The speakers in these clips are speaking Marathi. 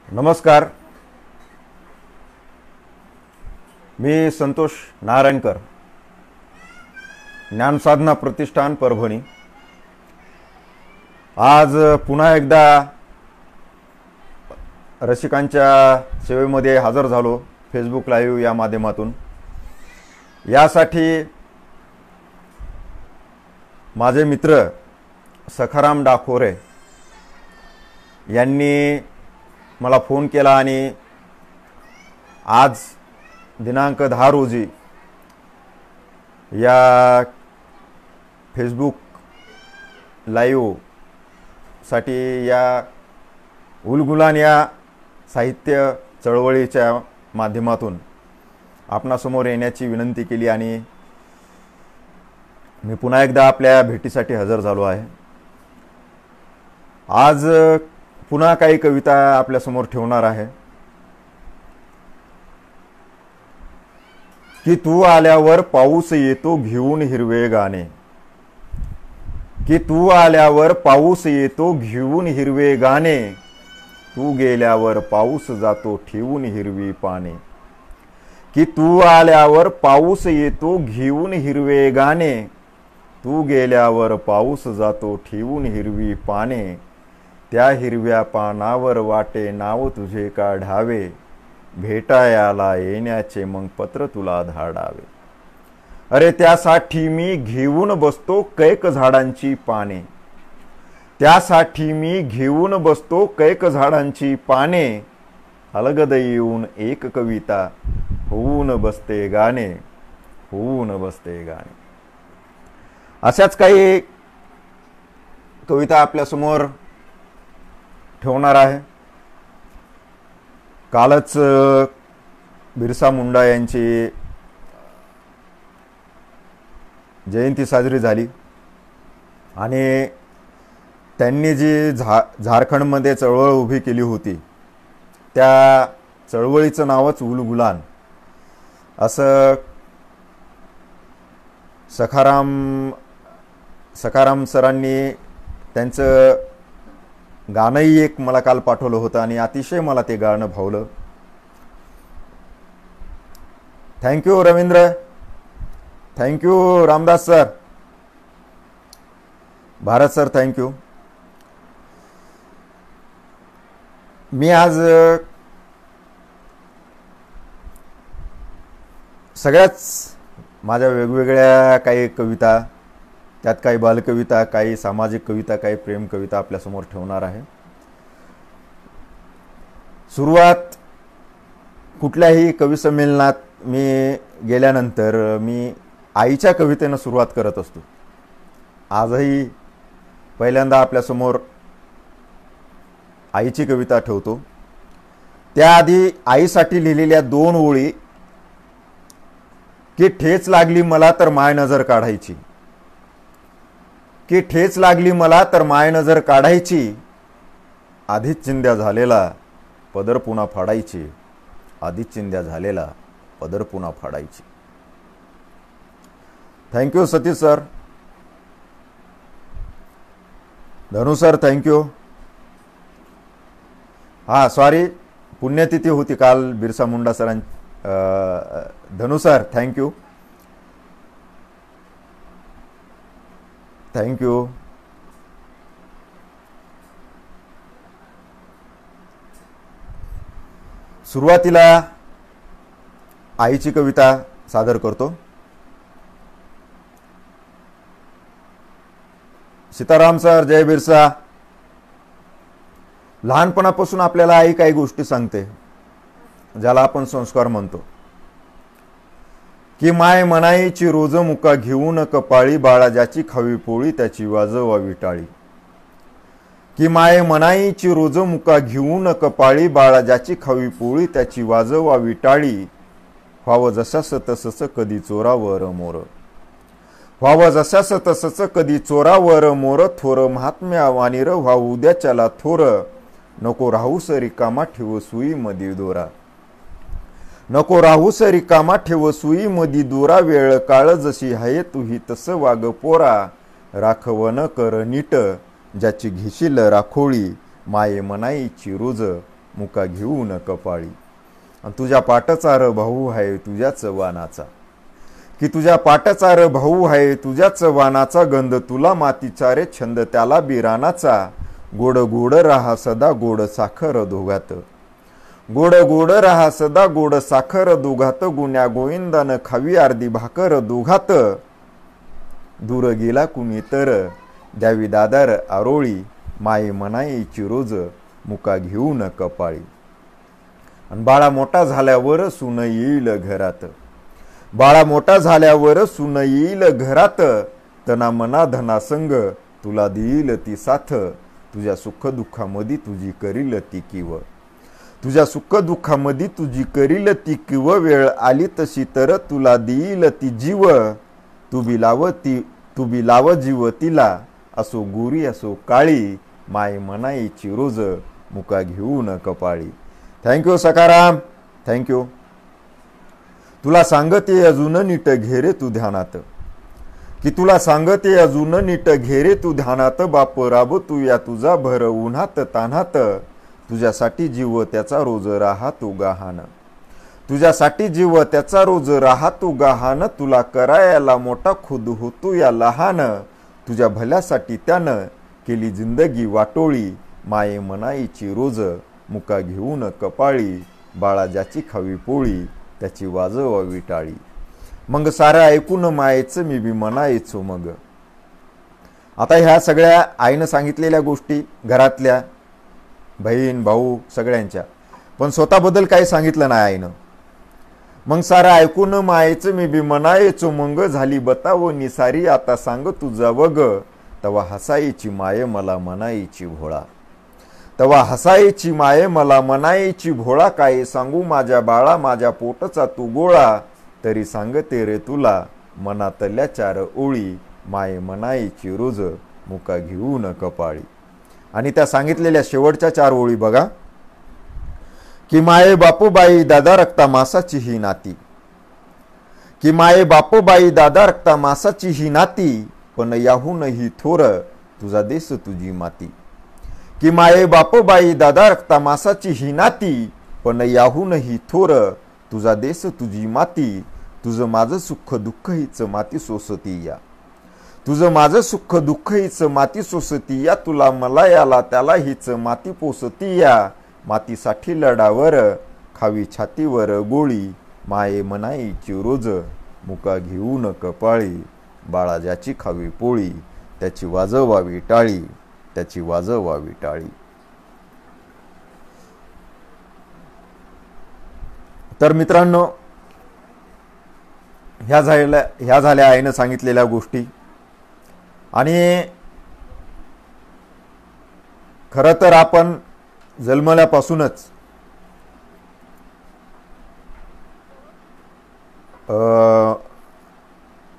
नमस्कार. मी संतोष नारायणकर, ज्ञानसाधना प्रतिष्ठान परभणी. आज पुन्हा एकदा रसिकांच्या सेवेमध्ये हजर झालो फेसबुक लाईव्ह या माध्यमातून. यासाठी माझे मित्र सखाराम डाकोरे यांनी मला फोन केला आणि आज दिनांक 10 रोजी या फेसबुक लाईव्ह साठी या उलगुलान या साहित्य चळवळीच्या माध्यमातून आपणासमोर येण्याची विनंती केली आणि मी पुन्हा एकदा आपल्या भेटीसाठी हजर झालो आहे. आज पुन्हा काही कविता आपल्या समोर ठेवणार आहे. की तू आल्यावर पाऊस येतो घेऊन हिरवे गाणे, की तू आल्यावर पाऊस येतो घेऊन हिरवे गाणे, तू गेल्यावर पाऊस जातो ठेवून हिरवी पाने. की तू आल्यावर पाऊस येतो घेऊन हिरवे गाणे, तू गेल्यावर पाऊस जातो ठेवून हिरवी पाने. त्या हिरव्या पानावर वाटे नाव तुझे काढावे, भेटायाला येण्याचे मग पत्र तुला धाडावे. अरे त्यासाठी मी घेऊन बसतो कैक झाडांची पाने, त्यासाठी मी घेऊन बसतो कैक झाडांची पाने. अलगद येऊन एक कविता होऊन बसते गाणे, होऊन बसते गाणे. अशाच काही कविता आपल्या समोर ठेवणार आहे. कालच बिरसा मुंडा यांची जयंती साजरी झाली आणि त्यांनी जी झारखंडमध्ये चळवळ उभी केली होती त्या चळवळीचं नावच उलगुलान असं सखाराम सरांनी त्यांचं गाणंही एक मला काल पाठवलं होतं आणि अतिशय मला ते गाणं भावलं. Thank you Ravindra, thank you Ramdas sir, Bharat sir, thank you. मी आज सगळ्याच माझ्या वेगवेगळ्या काही कविता, त्यात काही बालकविता, काही सामाजिक कविता, काही प्रेम कविता आपल्यासमोर ठेवणार आहे. सुरुवात कुठल्याही कवी संमेलनात मी गेल्यानंतर मी आईच्या कवितेनं सुरुवात करत असतो. आजही पहिल्यांदा आपल्यासमोर आईची कविता ठेवतो. त्याआधी आईसाठी लिहिलेल्या 2 ओळी. की ठेच लागली मला तर माय नजर काढायची, की ठेच लागली मला तर माय नजर काढायची, आधीच चिंध्या झालेला पदर पुन्हा फाडायची, आधीच चिंध्या झालेला पदर पुन्हा फाडायची. थँक्यू सतीश सर, धनु सर, थँक्यू. हा सॉरी, पुण्यतिथी होती काल बिरसा मुंडा सरांची. धनु सर, थँक्यू, थँक्यू. सुरुवातीला आईची कविता सादर करतो. सीताराम सर, जय बिरसा. लहानपणापासून आपल्याला आई काही गोष्टी सांगते ज्याला आपण संस्कार म्हणतो. की माय म्हणायची रोज मुका घेऊन कपाळी, बाळा ज्याची खावी पोळी त्याची वाजवावी टाळी. की माय म्हणायची रोज मुका घेऊन कपाळी, बाळा ज्याची खावी पोळी त्याची वाजवावी टाळी. व्हावं जशास तसंच कधी चोरावर मोर, व्हावं जशास तसंच कधी चोरावर मोर. थोर महात्म्या वाणीर व्हावं उद्याच्याला थोर, नको राहूस रिकामा ठेव सुई मधी दोरा, नको राहूस रिकामा ठेव सुई मधी दोरा. वेळ काळ जशी आहे तुही तसं वाग पोरा, राखवण कर नीट ज्याची घेशील राखोळी. माये मनाईची रोज मुका घेऊन कपाळी. आणि तुझ्या पाटचा र भाऊ आहे तुझ्याच वानाचा, की तुझ्या पाटचा र भाऊ आहे तुझ्याच वानाचा, गंध तुला मातीचा रे छंद त्याला बिरानाचा. गोड गोड राहा सदा गोड साखर दोघात, गोड गोड राहा सदा गोड साखर दोघात, गुण्या गोविंदानं खावी अर्धी भाकर दोघात. दूर गेला कुणी तर द्यावी दादार आरोळी, माये मनाईची रोज मुका घेऊन कपाळी. आणि बाळा मोठा झाल्यावर सून येईल घरात, बाळा मोठा झाल्यावर सून येईल घरात, तना मना धना संग तुला देईल ती साथ. तुझ्या सुख दुःखामध्ये तुझी करील ती किव, तुझ्या सुख दुःखामध्ये तुझी करील ती किव, वेळ आली तशी तर तुला देईल ती जीव. तू बी लाव जीव तिला, असो गोरी असो काळी, माय मनाईची रोज मुका घेऊन कपाळी. Thank you Sakharam, thank you. तुला सांगते अजून नीट घेरे तू ध्यानात, की तुला सांगते अजून नीट घेरे तू ध्यानात, बाप राब तू या तुझा भर उन्हात तान्हात. तुझ्यासाठी जीव त्याचा रोज राहतो गहाण, तुझ्यासाठी जीव त्याचा रोज राहतो गहाण. तुला करायला मोठा खुद होतो या लहान, तुझ्या भल्यासाठी त्यानं केली जिंदगी वाटोळी. माये मनाईची रोज मुका घेऊन कपाळी, बाळा ज्याची खावी पोळी त्याची वाजवावी टाळी. मग सारं ऐकून मायेचं मी बी म्हणायचो मग. आता ह्या सगळ्या आईनं सांगितलेल्या गोष्टी घरातल्या बहीण भाऊ सगळ्यांच्या, पण स्वतःबद्दल काही सांगितलं नाही आईनं. मग सारं ऐकून मायेचं मी बी म्हणायचो मग, झाली बताव निसारी आता सांग तुझा वग. तवा हसायची माये मला म्हणायची भोळा, तवा हसायची माये मला म्हणायची भोळा. काय सांगू माझ्या बाळा माझ्या पोटचा तू गोळा, तरी सांगते रे तुला मनातल्या चार ओळी. माये म्हणायची रोज मुका घेऊन कपाळी. आणि त्या सांगितलेल्या शेवटच्या 4 ओळी बघा, की माये बापूबाई दादा रक्ता मासाची ही नाती, की माये बापूबाई दादा रक्ता मासाची ही नाती, पण याहूनही थोर तुझा देश तुझी माती. की माये बापूबाई दादा रक्ता मासाची ही नाती, पण याहूनही थोर तुझा देश तुझी माती. तुझं माझं सुख दुःख हीच माती सोसती या, तुझं माझं सुख दुःख हीच माती सोसती या. तुला मला याला त्याला हीच माती पोसती या. मातीसाठी लढावर खावी छातीवर गोळी, माये मनाईची रोज मुका घेऊन कपाळी. बाळा ज्याची खावी पोळी त्याची वाजवावी टाळी, त्याची वाजवावी टाळी. तर मित्रांनो, ह्या झाल्या आईनं सांगितलेल्या गोष्टी. आणि खरं तर आपण जन्मल्यापासूनच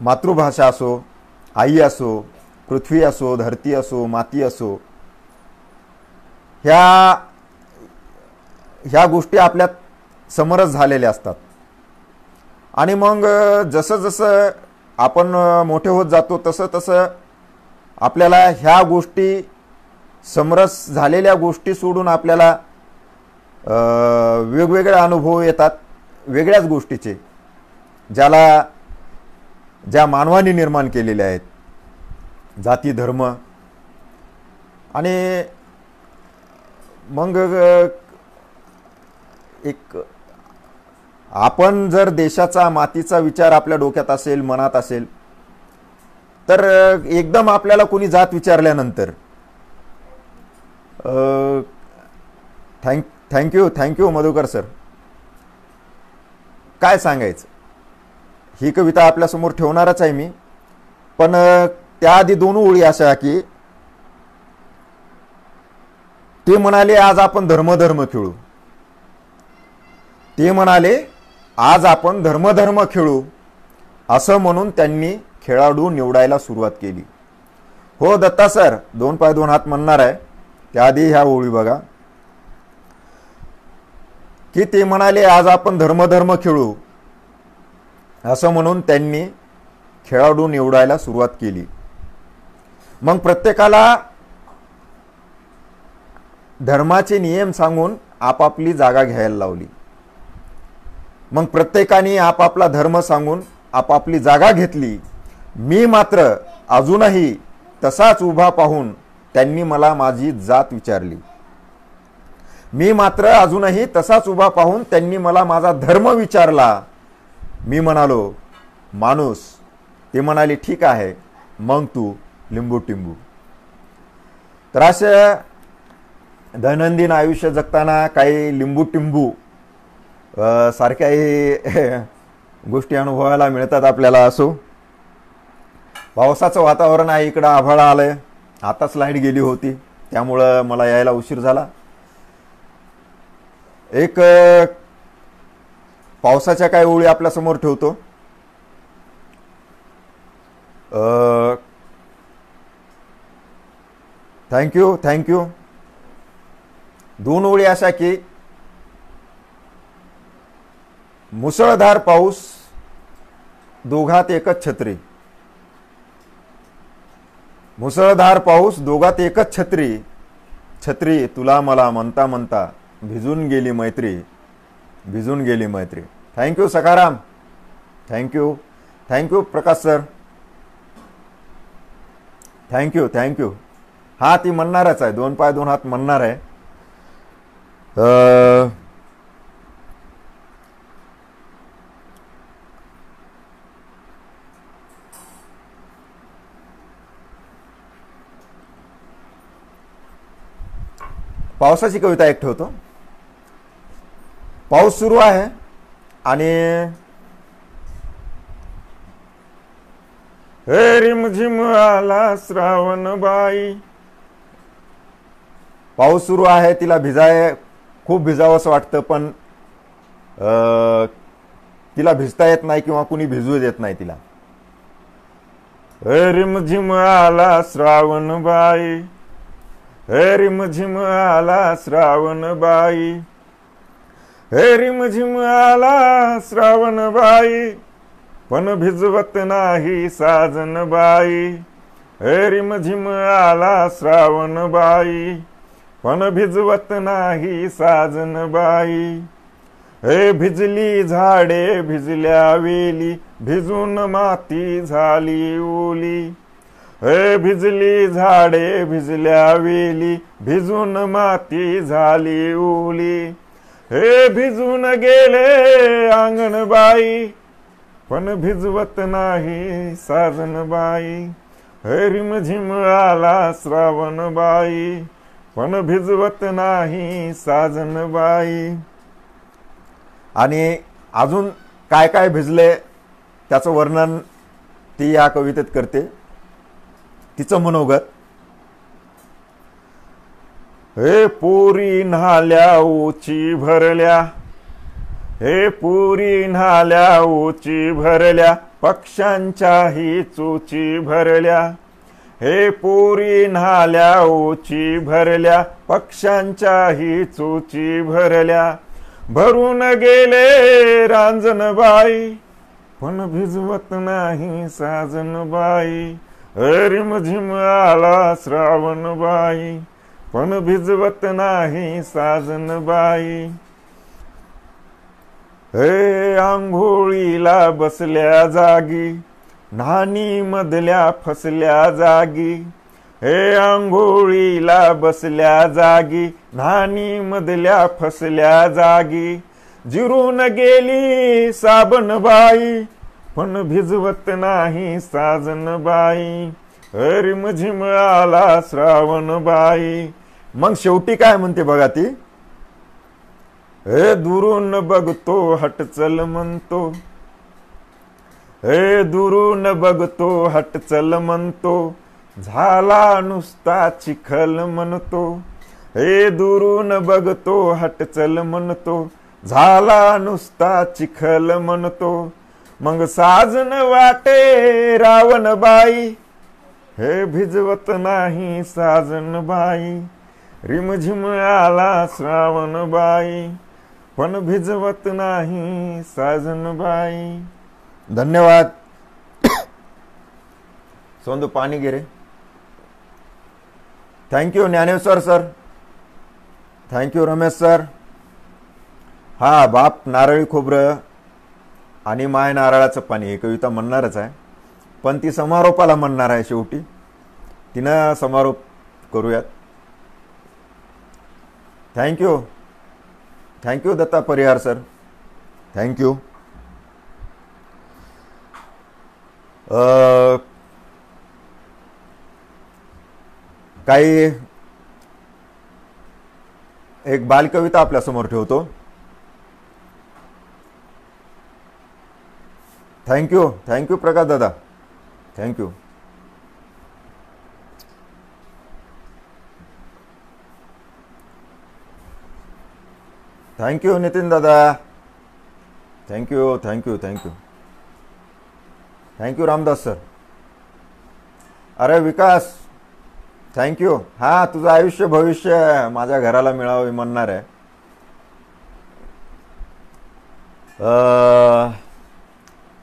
मातृभाषा असो, आई असो, पृथ्वी असो, धरती असो, माती असो, ह्या गोष्टी आपल्या समरस झालेल्या असतात. आणि मग जसं जसं आपण मोठे होत जातो तसं तसं आपल्याला ह्या गोष्टी समरस झालेल्या गोष्टी सोडून आपल्याला वेगवेगळे अनुभव येतात वेगळ्याच गोष्टीचे, ज्या मानवाने निर्माण केलेले आहेत. जाती धर्म. आणि मग एक आपण जर देशाचा मातीचा विचार आपल्या डोक्यात असेल, मनात असेल, तर एकदम आपल्याला कोणी जात विचारल्यानंतर थँक्यू मधुकर सर, काय सांगायचं. ही कविता आपल्यासमोर ठेवणारच आहे मी, पण त्याआधी 2 ओळी अशा की ते म्हणाले आज आपण धर्म खेळू, ते म्हणाले आज आपण धर्म खेळू, असं म्हणून त्यांनी खेळाडू निवडायला सुरुवात केली. हो दत्ता सर, 2 पाय 2 हात म्हणणार आहे. त्याआधी ह्या ओळी बघा, की ते म्हणाले आज आपण धर्म खेळू, असं म्हणून त्यांनी खेळाडू निवडायला सुरुवात केली. मग प्रत्येकाला धर्माचे नियम सांगून आपापली जागा घ्यायला लावली. मग प्रत्येकाने आपापला धर्म सांगून आपापली जागा घेतली. मी मात्र अजूनही तसाच उभा पाहून त्यांनी मला माझी जात विचारली. मी मात्र अजूनही तसाच उभा पाहून त्यांनी मला माझा धर्म विचारला. मी म्हणालो माणूस. ते म्हणाले ठीक आहे, मग तू लिंबू टिंबू. तर असे दैनंदिन आयुष्य जगताना काही लिंबू टिंबू सारख्याही गोष्टी अनुभवायला मिळतात आपल्याला. असो, पावसाचं वातावरण आहे, इकडं आभाळ आलंय. आताच लाईट गेली होती, त्यामुळं मला यायला उशीर झाला. एक पावसाच्या काही ओळी आपल्या समोर ठेवतो. थँक्यू. 2 ओळी अशा की मुसळधार पाऊस, दोघात एकच छत्री. मुसळधार पाऊस, दोघात एकच छत्री. छत्री तुला मला म्हणता म्हणता भिजून गेली मैत्री. थँक्यू सखाराम. थँक्यू प्रकाश सर. थँक्यू. हा, ती म्हणणारच आहे, 2 पाय 2 हात म्हणणार आहे. पावसाची कविता एक ठेवतो. पाऊस सुरू आहे आणि हे रिमझिम आला श्रावण बाई. पाऊस सुरू आहे, तिला खूप भिजावंसं वाटतं, पण तिला भिजता येत नाही किंवा कुणी भिजवू देत नाही तिला. हे रिमझिम आला श्रावण बाई, हे रिमझिम आला श्रावण बाई, हे रिमझिम आला श्रावण बाई, पण भिजवत नाही साजन बाई. हे रिमझिम आला श्रावण बाई, पण भिजवत नाही साजन बाई. हे भिजली झाडे भिजल्या वेली, भिजून माती झाली ओली. हे भिजली झाडे भिजल्या वेली, भिजून माती झाली ओली. हे भिजून गेले अंगणबाई, पण भिजवत नाही साजन बाई. हे रिमझिम आला श्रावण बाई, पण भिजवत नाही साजन बाई. आणि अजून काय काय भिजले त्याचं वर्णन ती या कवितेत करते, तिचं मनोगत. हे पोरी न्हाल्या ओची भरल्या, हे पोरी न्हाल्या ओची भरल्या, पक्ष्यांच्याही चोची भरल्या. हे पोरी न्हाल्या ओची भरल्या, पक्ष्यांच्याही चोची भरल्या. भरून गेले रांजणबाई, पण भिजवत नाही साजनबाई. रिमझिम आला श्रावण बाई, पण भिजवत नाही साजनबाई. हे आंघोळीला बसल्या जागी, न्हाणी मधल्या फसल्या जागी. हे आंघोळीला बसल्या जागी, न्हाणी मधल्या फसल्या जागी. जिरून गेली साबणबाई, पण भिजवत नाही साजनबाई. रिमझिम आला श्रावण बाई. मग शेवटी काय म्हणते बघा ती. हे दुरून बघतो हटचल म्हणतो, हे दुरून बघतो हटचल म्हणतो, झाला नुसता चिखल म्हणतो. हे दुरून बघतो हटचल म्हणतो, झाला नुसता चिखल म्हणतो. मग साजन वाटे रावणबाई, हे भिजवत नाही साजनबाई. रिमझिम आला श्रावण बाई, पण भिजवत नाही साजनबाई. धन्यवाद. सोंदू पाणी गिरे. Thank you Dnyaneshwar sir. Thank you Ramesh sir. हा बाप नारळी खोबरं आणि माय नारळाचं पाणी ही कविता म्हणणारच आहे, पण ती समारोपाला म्हणणार आहे. शेवटी तिनं समारोप करूयात. थँक्यू थँक्यू दत्ता परिहार सर, थँक्यू. काही एक बालकविता आपल्यासमोर ठेवतो. थँक्यू थँक्यू प्रकाश दादा, थँक्यू. थँक्यू नितीन दादा, thank you thank you thank you thank you Ramdas sir. अरे विकास थँक्यू. हा तुझं आयुष्य भविष्य माझ्या घराला मिळावं म्हणणार आहे.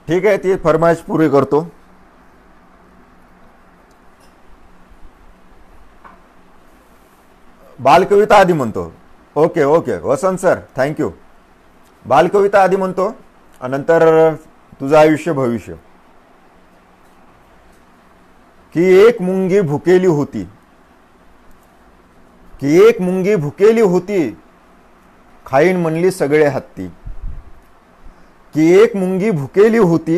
ठीक आहे, ती फरमाईश पुरी करतो. बालकविता आधी म्हणतो. ओके ओके वसंत सर, थँक्यू. बालकविता आधी म्हणतो, नंतर तुझं आयुष्य भविष्य. की एक मुंगी भुकेली होती, की एक मुंगी भुकेली होती, खाईन म्हणली सगळे हत्ती. की एक मुंगी भुकेली होती,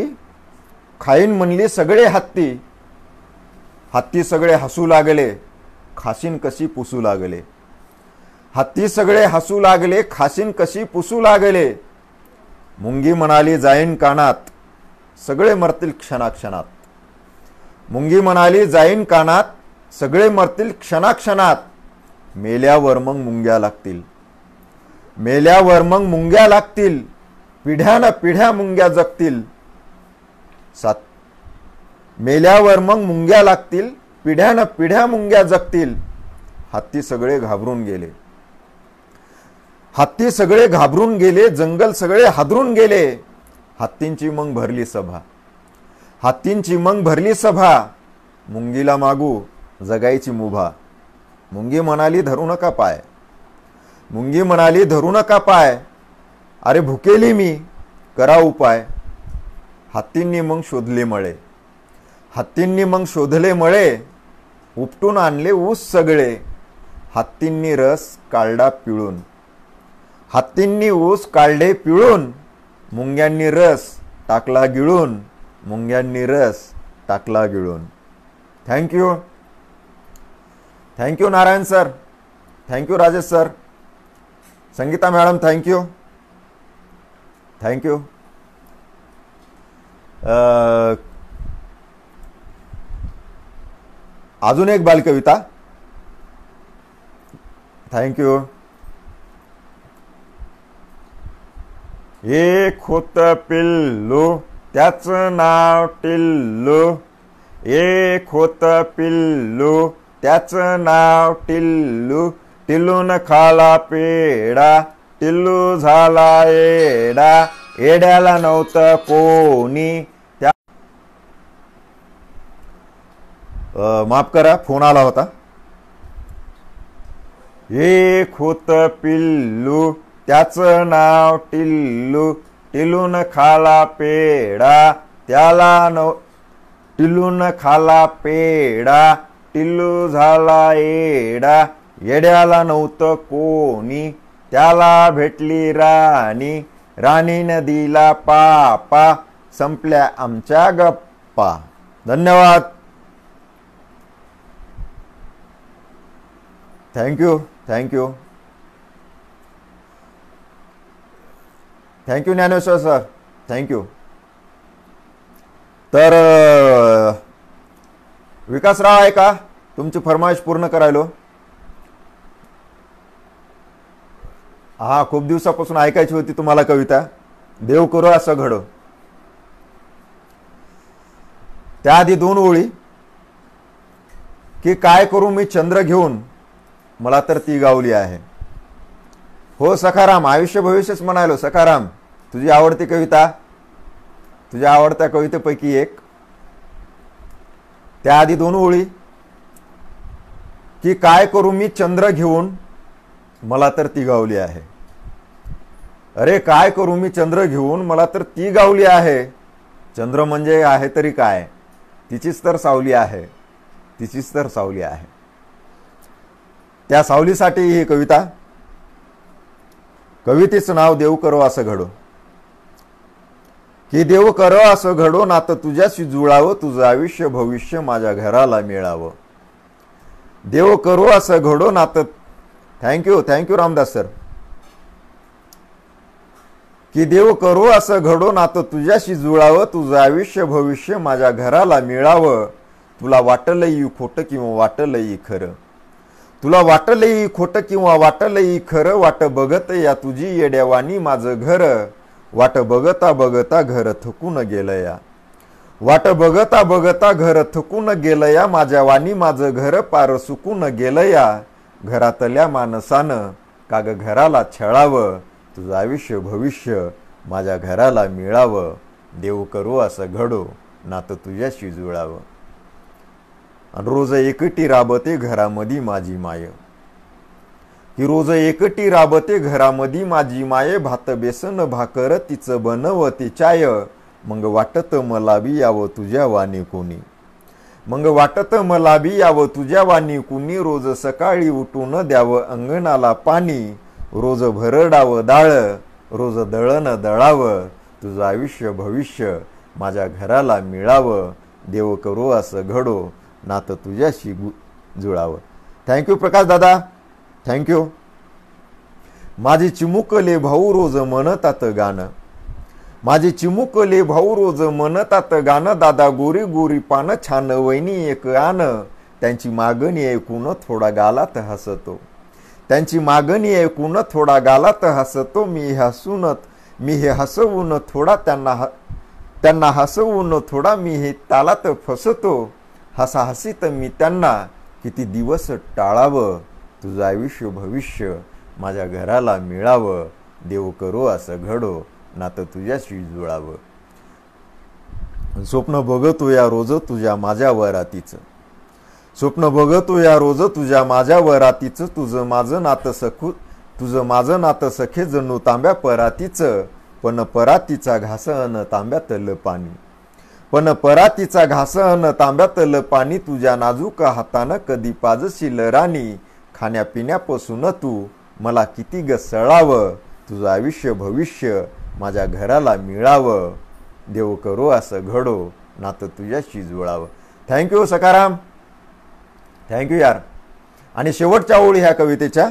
खाईन म्हणली सगळे हत्ती. हत्ती सगळे हसू लागले, खासीन कशी पुसू लागले. हत्ती सगळे हसू लागले, खासीन कशी पुसू लागले. मुंगी म्हणाली जाईन कानात, सगळे मरतील क्षणाक्षणात. मुंगी म्हणाली जाईन कानात, सगळे मरतील क्षणाक्षणात. मेल्यावर मग मुंग्या लागतील, मेल्यावर मग मुंग्या लागतील. पिढ्यानं पिढ्या मुंग्या जगतील. सात मेल्यावर मग मुंग्या लागतील, पिढ्यानं पिढ्या मुंग्या जगतील. हत्ती सगळे घाबरून गेले, हत्ती सगळे घाबरून गेले. जंगल सगळे हादरून गेले. हत्तींची मग भरली सभा, हत्तींची मग भरली सभा. मुंगीला मागू जगायची मुभा. मुंगी म्हणाली धरू नका पाय, मुंगी म्हणाली धरू नका पाय. अरे भुकेली मी, करा उपाय. हत्तींनी मग शोधले मळे, हत्तींनी मग शोधले मळे. उपटून आणले ऊस सगळे. हत्तींनी रस काढला पिळून, हत्तींनी ऊस काढले पिळून. मुंग्यांनी रस टाकला गिळून, मुंग्यांनी रस टाकला गिळून. Thank you thank you Narayan sir, thank you Rajesh sir. Sangeeta madam thank you thank you. अजून एक बालकविता. थँक्यू. एक होत पिल्लू, त्याचं नाव टिल्लू. एक होत पिल्लू, त्याचं नाव टिल्लू. टिल्लून खाला पेडा, टिल्लू झाला एडा. एड्याला नव्हतं कोणी. त्या माफ करा, फोन आला होता. एक होत पिल्लू, त्याचं नाव टिल्लू. टिल्लून खाला पेडा, त्याला टिल्लून खाला पेडा. टिल्लू झाला एडा. येड्याला नव्हतं कोणी, त्याला भेटली राणी. राणीनं दिला पापा, संपल्या आमच्या गप्पा. धन्यवाद. Thank you thank you thank you Dnyaneshwar sir, thank you. तर विकासराव आहे का? तुमची फरमाईश पूर्ण करायलो. हा, खूप दिवसापासून ऐकायची होती तुम्हाला कविता. देव करो असं घडो. त्याआधी दोन ओळी. की काय करू मी चंद्र घेऊन, मला तर ती गावली आहे. हो सखाराम, आयुष्य भविष्यच म्हणालो. सखाराम, तुझी आवडती कविता, तुझ्या आवडत्या कवितेपैकी एक. त्याआधी दोन ओळी. की काय करू मी चंद्र घेऊन, मला तर ती गावली आहे. अरे काय करू मी चंद्र घेऊन, मला तर ती गावली आहे. चंद्र म्हणजे आहे तरी काय, तिचीच तर सावली आहे, तिचीच तर सावली आहे. त्या सावलीसाठी ही कविता. कवितेचं नाव देव करो असं घडो. की देव करो असं घडो, नातं तुझ्याशी जुळावं, तुझं आयुष्य भविष्य माझ्या घराला मिळावं. देव करो असं घडो नातं. Thank you Ramdas sir. की देव करो असं घडो, नातं तुझ्याशी जुळावं, तुझं आयुष्य भविष्य माझ्या घराला मिळावं. तुला वाटलंही खोटं किंवा वाटलंही खरं, तुला वाटलंही खोटं किंवा वाटलंही खरं, वाट बघत या तुझी येड्यावानी माझं घर. वाट बघता बघता घर थकून गेलं या, वाट बघता बघता घर थकून गेलं या, माझ्या वाणी माझं घर पार सुकून गेलं या. घरातल्या माणसानं काग घराला छळावं, तुझं आयुष्य भविष्य माझ्या घराला मिळावं. देव करू असं घडो, नातं तुझ्याशी जुळावं. रोज एकटी राबते घरामध्ये माझी माय. की रोज एकटी राबते घरामध्ये माझी माय, भात बेसन भाकर तिचं बनवते चाय. मग वाटत मला बी यावं तुझ्या वाणी कोणी, मग वाटत मला बी यावं तुझ्या वाणी कुणी. रोज सकाळी उठून द्यावं अंगणाला पाणी, रोज भरडावं डाळ, रोज दळण दळावं, तुझं आयुष्य भविष्य माझ्या घराला मिळावं. देव करो असं घडो, नातं तुझ्याशी जुळावं. थँक्यू प्रकाश दादा, थँक्यू. माझी चिमुकले भाऊ रोज म्हणतात गाणं, माझी चिमुकले भाऊ रोज म्हणतात गाणं. दादा गोरी गोरी पान छान वैनी एक आण, त्यांची मागणी ऐकून थोडा गालात हसतो, त्यांची मागणी ऐकून थोडा गालात हसतो. मी हे हसवून थोडा त्यांना हसवून थोडा मी हे तालात फसतो. हसा हसीत मी त्यांना किती दिवस टाळावं, तुझं आयुष्य भविष्य माझ्या घराला मिळावं. देव करो असं घडो, नातं तुझ्याशी जुळावं. स्वप्न बघतो या रोज तुझ्या माझ्या वरातीचं, स्वप्न बघतो या रोज तुझ्या माझ्या वरातीचं. तुझं माझं नातं सखू, तुझं माझं नातं सखे जणू तांब्या परातीचं. पण परातीचा घास अन तांब्यातलं पाणी, पण परातीचा घास अन तांब्यातलं पाणी. तुझ्या नाजूक हातानं कधी पाजशील राणी, खाण्यापिण्यापासून तू मला किती गसळावं. तुझं आयुष्य भविष्य माझ्या घराला मिळावं. देव करो असं घडो, नातं तुझ्याशी जुळावं. थँक्यू सकाराम, थँक्यू यार. आणि शेवटच्या ओळी ह्या कवितेच्या.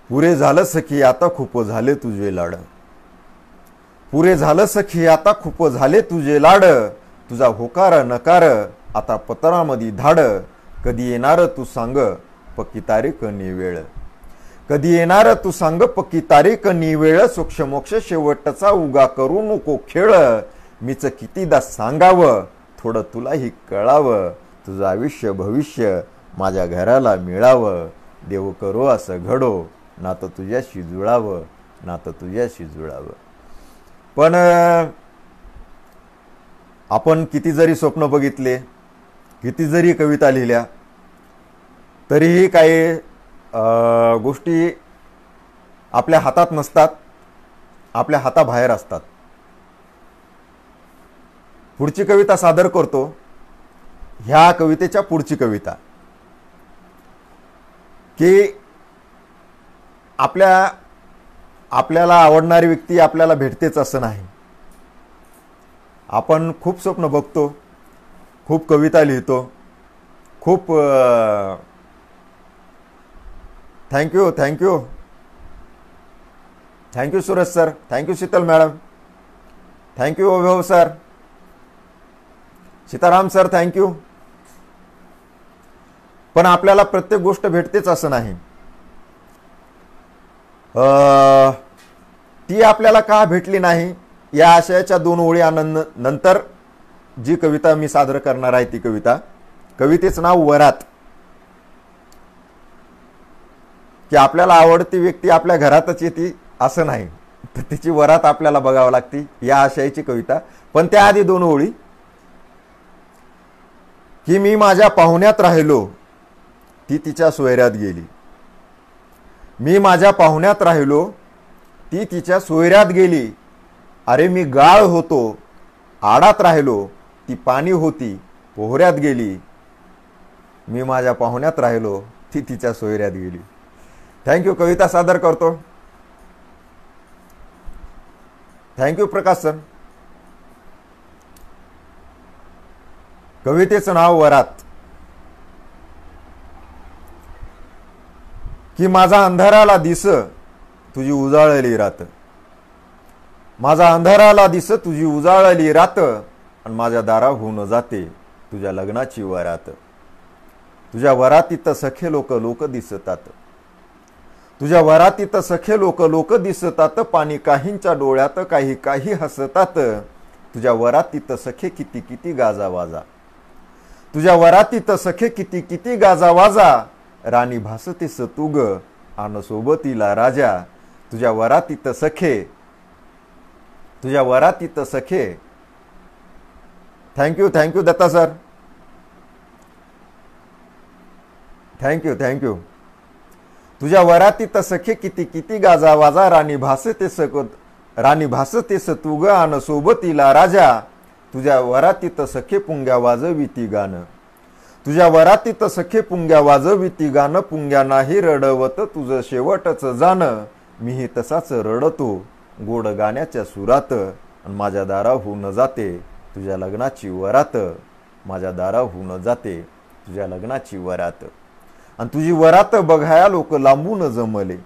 पुरे झालं सखी आता खूप झाले तुझे लाड, पुरे झालं सखी आता खूप झाले तुझे लाड. तुझा होकार नकार आता पत्रामध्ये धाड. कधी येणार तू सांग पक्की तारीख निवेळ, कधी येणार तू सांग पक्की तारीख निवेळ. सोक्ष मोक्ष शेवटचा उगा करू नको खेळ. मीच कितीदा सांगावं थोडं तुलाही कळावं. तुझं आयुष्य भविष्य माझ्या घराला मिळावं. देव करो असं घडो, नातं तुझ्याशी जुळावं, नातं तुझ्याशी जुळावं. पण आपण किती जरी स्वप्न बघितले, किती जरी कविता लिहिल्या, तरीही काही गोष्टी आपल्या हातात नसतात, आपल्या हाताबाहेर असतात. पुढची कविता सादर करतो. ह्या कवितेच्या पुढची कविता की आपल्याला आवडणारी व्यक्ती आपल्याला भेटतेच असं नाही. आपण खूप स्वप्न बघतो, खूप कविता लिहितो, खूप thank you thank you thank you Suresh sir, thank you Sheetal madam, thank you Vaibhav sir, Sitaram sir, thank you. पण आपल्याला प्रत्येक गोष्ट भेटतेच असं नाही. ती आपल्याला का भेटली नाही या आशयाच्या 2 ओळी नंतर जी कविता मी सादर करणार आहे ती कवितेचं नाव वरात. की आपल्याला आवडती व्यक्ती आपल्या घरातच येते असं नाही, तर तिची वरात आपल्याला बघावं लागते, या आशयाची कविता. पण त्याआधी 2 ओळी की मी माझ्या पाहुण्यात राहिलो, ती तिच्या सोयऱ्यात गेली. मी माझ्या पाहुण्यात राहिलो, ती तिच्या सोयऱ्यात गेली. अरे मी गाळ होतो, आडात राहिलो, ती पाणी होती, पोहऱ्यात गेली. मी माझ्या पाहुण्यात राहिलो, ती तिच्या सोयऱ्यात गेली. थँक्यू. कविता सादर करतो. थँक्यू प्रकाश सर. कवितेचं नाव वरात. की माझा अंधाराला दिस तुझी उजाळली रात, माझा अंधाराला दिस तुझी उजाळली रात, आणि माझ्या दाराहून जाते तुझ्या लग्नाची वरात. तुझ्या वरातीत सखे लोक लोक दिसतात, तुझ्या वरातीत सखे लोक लोक दिसतात, पाणी काहींच्या डोळ्यात काही काही हसतात. तुझ्या वरातीत सखे किती किती गाजा वाजा, तुझ्या वरातीत सखे किती किती गाजा वाजा, राणी भासतेस तू ग आन सोबतीला राजा. तुझ्या वरातीत सखे, तुझ्या वरातीत सखे. Thank you. Thank you Datta sir. Thank you. Thank you. तुझ्या वरातीत सखे किती किती गाजा वाजा, राणी भासतेस तू ग आन सोबतीला राजा. तुझ्या वरातीत सखे पुंग्या वाजविती गाणं, तुझ्या वरातीत सखे पुंग्या वाजविती गाणं, पुंग्या नाही रडवत तुझं शेवटच जाणं. मीही तसाच रडतो गोड गाण्याच्या सुरात, आणि माझ्या दाराहून जाते तुझ्या लग्नाची वरात, माझ्या दाराहून जाते तुझ्या लग्नाची वरात. आणि तुझी वरात बघाया लोक लांबून जमले,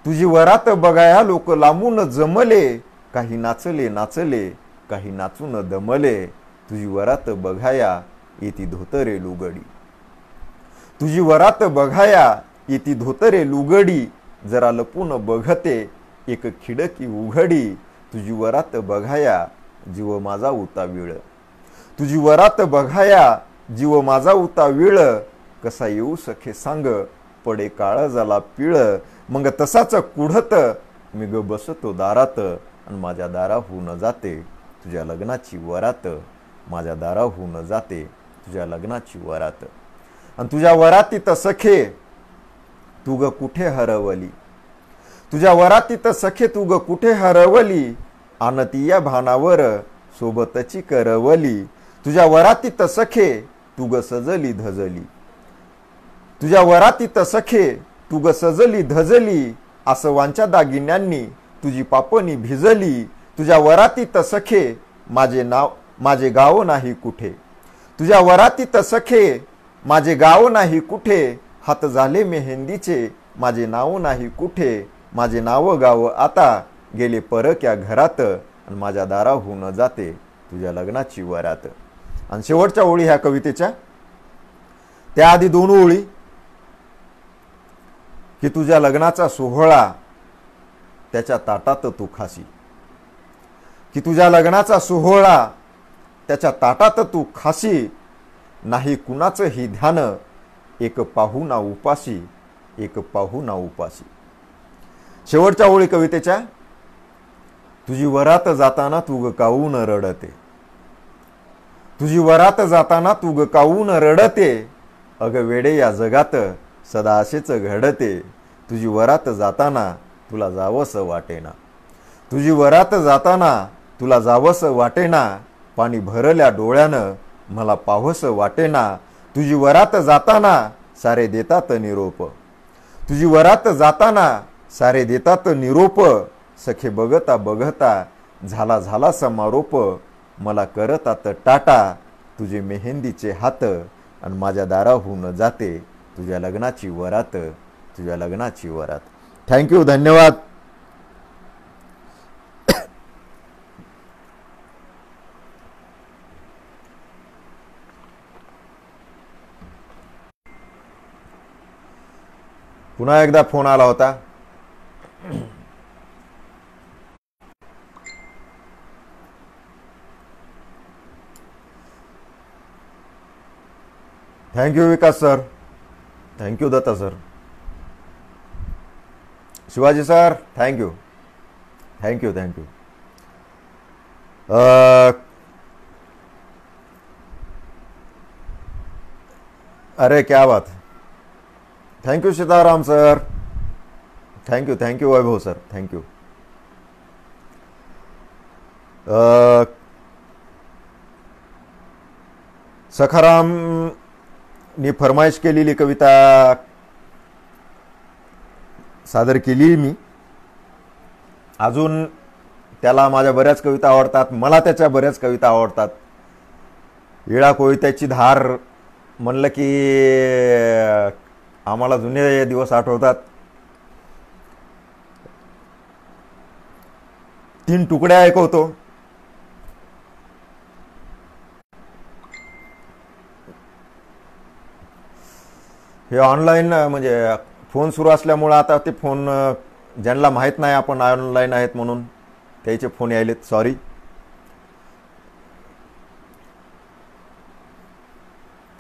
तुझी वरात बघाया लोक लांबून जमले, काही नाचले नाचले काही नाचून दमले. तुझी वरात बघाया येती धोतरे लुगडी, तुझी वरात बघाया येती धोतरे लुगडी, जरा लपून बघते एक खिडकी उघडी. तुझी वरात बघाया जीव माझा उतावीळ, तुझी वरात बघाया जीव माझा उतावीळ, कसा येऊ सखे सांग पडे काळ झाला पिळ. मग तसाच कुढत मी ग बसतो दारात, आणि माझ्या दाराहून जाते तुझ्या लग्नाची वरात, माझ्या दाराहून जाते तुझ्या लग्नाची वरात. आणि तुझ्या वरातीत सखे तू ग कुठे हरवली, तुझ्या वरातीत सखे तू ग कुठे हरवली, आणती या भानावर सोबतची करवली. तुझ्या वरातीत सखे तू ग सजली धजली, तुझ्या वरातीत सखे तू ग सजली धजली, आसवांच्या दागिन्यांनी तुझी पापणी भिजली. तुझ्या वरातीत सखे माझे गाव नाही कुठे, तुझ्या वरातीत सखे माझे गाव नाही कुठे, हात झाले मेहंदीचे माझे नाव नाही कुठे, माझे नाव गाव आता गेले परक्या घरात, आणि माझ्या दाराहून जाते तुझ्या लग्नाची वरात. आणि शेवटच्या ओळी ह्या कवितेच्या, त्याआधी दोन ओळी. की तुझ्या लग्नाचा सोहळा त्याच्या ताटात तू खाशी, की तुझ्या लग्नाचा सोहळा त्याच्या ताटात तू खाशी, नाही कुणाचं ही ध्यान एक पाहुणा उपाशी, एक पाहुणा उपाशी. शेवटच्या ओळी कवितेच्या, तुझी वरात जाताना तू ग काऊन रडते, तुझी वरात जाताना तू ग काऊन रडते, अग वेडे या जगात सदा असेच घडते. तुझी वरात जाताना तुला जावंस वाटेना, तुझी वरात जाताना तुला जावंस वाटेना, पाणी भरल्या डोळ्यानं मला पावस वाटेना. तुझी वरात जाताना सारे देतात निरोप, तुझी वरात जाताना सारे देतात निरोप, सखे बघता बघता झाला झाला समारोप, मला करतात टाटा तुझे मेहंदीचे हात, आणि माझ्या दाराहून जाते तुझ्या लग्नाची वरात, तुझ्या लग्नाची वरात. थँक्यू. धन्यवाद. पुन्हा एकदा फोन आला होता. Thank you Vikas sir. Thank you Datta sir. Shivaji sir thank you. Thank you. Thank you. अरे क्या बात. Thank you Sitaram sir. Thank you Vaibhav sir, thank you. सखारामनी फरमाईश केलेली कविता सादर केली मी. अजून त्याला माझ्या बऱ्याच कविता आवडतात, मला त्याच्या बऱ्याच कविता आवडतात. इळा कोयत्याची धार म्हणलं की आम्हाला जुने दिवस आठवतात. 3 तुकड्या ऐकवतो. हे ऑनलाईन म्हणजे फोन सुरू असल्यामुळं आता ते फोन ज्यांना माहीत नाही आपण ऑनलाईन आहेत म्हणून त्याचे फोन यायलेत, सॉरी.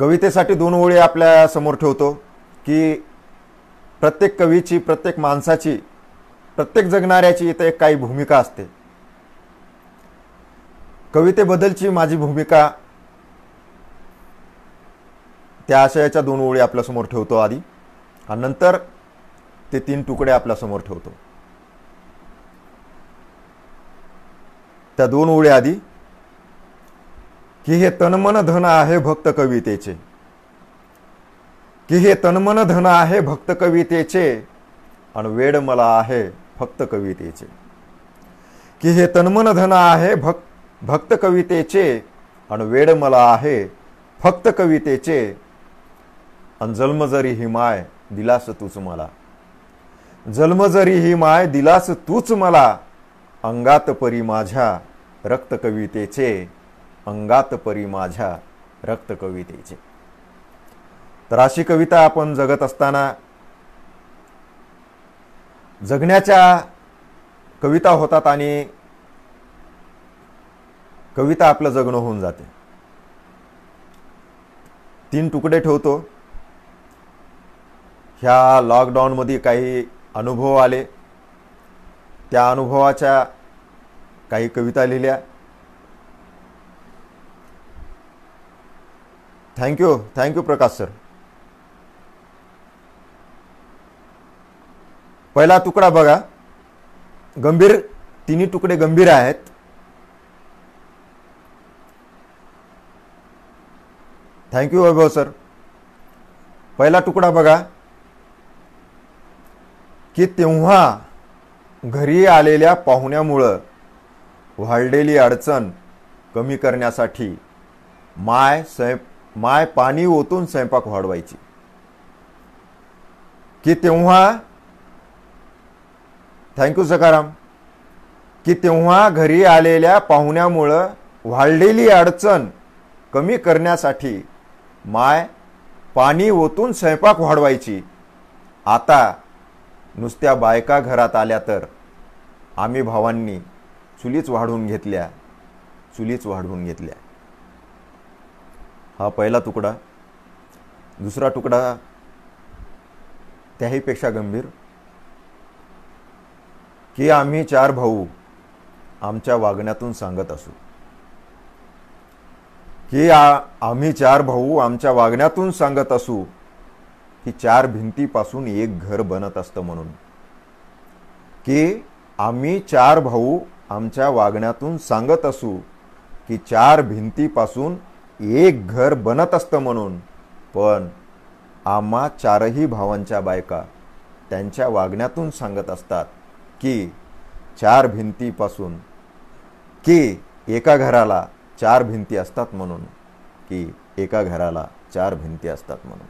कवितेसाठी 2 ओळी आपल्या समोर ठेवतो की प्रत्येक कवीची, प्रत्येक माणसाची, प्रत्येक जगणाऱ्याची इथे एक काही भूमिका असते. कवितेबद्दलची माझी भूमिका त्या आशयाच्या 2 ओळी आपल्यासमोर ठेवतो आधी, आणि नंतर ते 3 तुकडे आपल्यासमोर ठेवतो. त्या 2 ओळी आधी की हे तनमन धन आहे भक्त कवितेचे, की हे तनमन धन आहे भक्त कवितेचे, आणि वेड मला आहे फक्त कवितेचे. की हे तनमन धन आहे भक्त कवितेचे, आणि वेड मला आहे फक्त कवितेचे, अन जन्म जरी ही माय दिलास तूच मला, जन्म जरी ही माय दिलास तूच मला, अंगात परी माझ्या रक्त कवितेचे, अंगात परी माझ्या रक्त कवितेचे. तर अशी कविता आपण जगत असताना जगण्याच्या कविता होतात आणि कविता आपलं जगणं होऊन जाते. 3 तुकडे ठेवतो. ह्या लॉकडाऊनमध्ये काही अनुभव आले, त्या अनुभवाच्या काही कविता लिहिल्या. थँक्यू प्रकाश सर. पहिला तुकडा बघा, गंभीर. 3 तुकडे गंभीर आहेत. Thank you Vaibhav sir. पहिला तुकडा बघा की तेव्हा घरी आलेल्या पाहुण्यामुळं वाढलेली अडचण कमी करण्यासाठी माय पाणी ओतून स्वयंपाक वाढवायची. की तेव्हा, थँक्यू सखाराम, की तेव्हा घरी आलेल्या पाहुण्यामुळं वाढलेली अडचण कमी करण्यासाठी माय पाणी ओतून स्वयंपाक वाढवायची. आता नुसत्या बायका घरात आल्या तर आम्ही भावांनी चुलीच वाढवून घेतल्या, चुलीच वाढवून घेतल्या. हा पहिला तुकडा. दुसरा तुकडा त्याहीपेक्षा गंभीर, की आम्ही 4 भाऊ आमच्या वागण्यातून सांगत असू, की आम्ही 4 भाऊ आमच्या वागण्यातून सांगत असू की 4 भिंतीपासून एक घर बनत असतं म्हणून. की आम्ही 4 भाऊ आमच्या वागण्यातून सांगत असू की 4 भिंतीपासून एक घर बनत असतं म्हणून. पण आम्हा 4ही भावांच्या बायका त्यांच्या वागण्यातून सांगत असतात की 4 भिंतीपासून, की एका घराला 4 भिंती असतात म्हणून, की एका घराला 4 भिंती असतात म्हणून.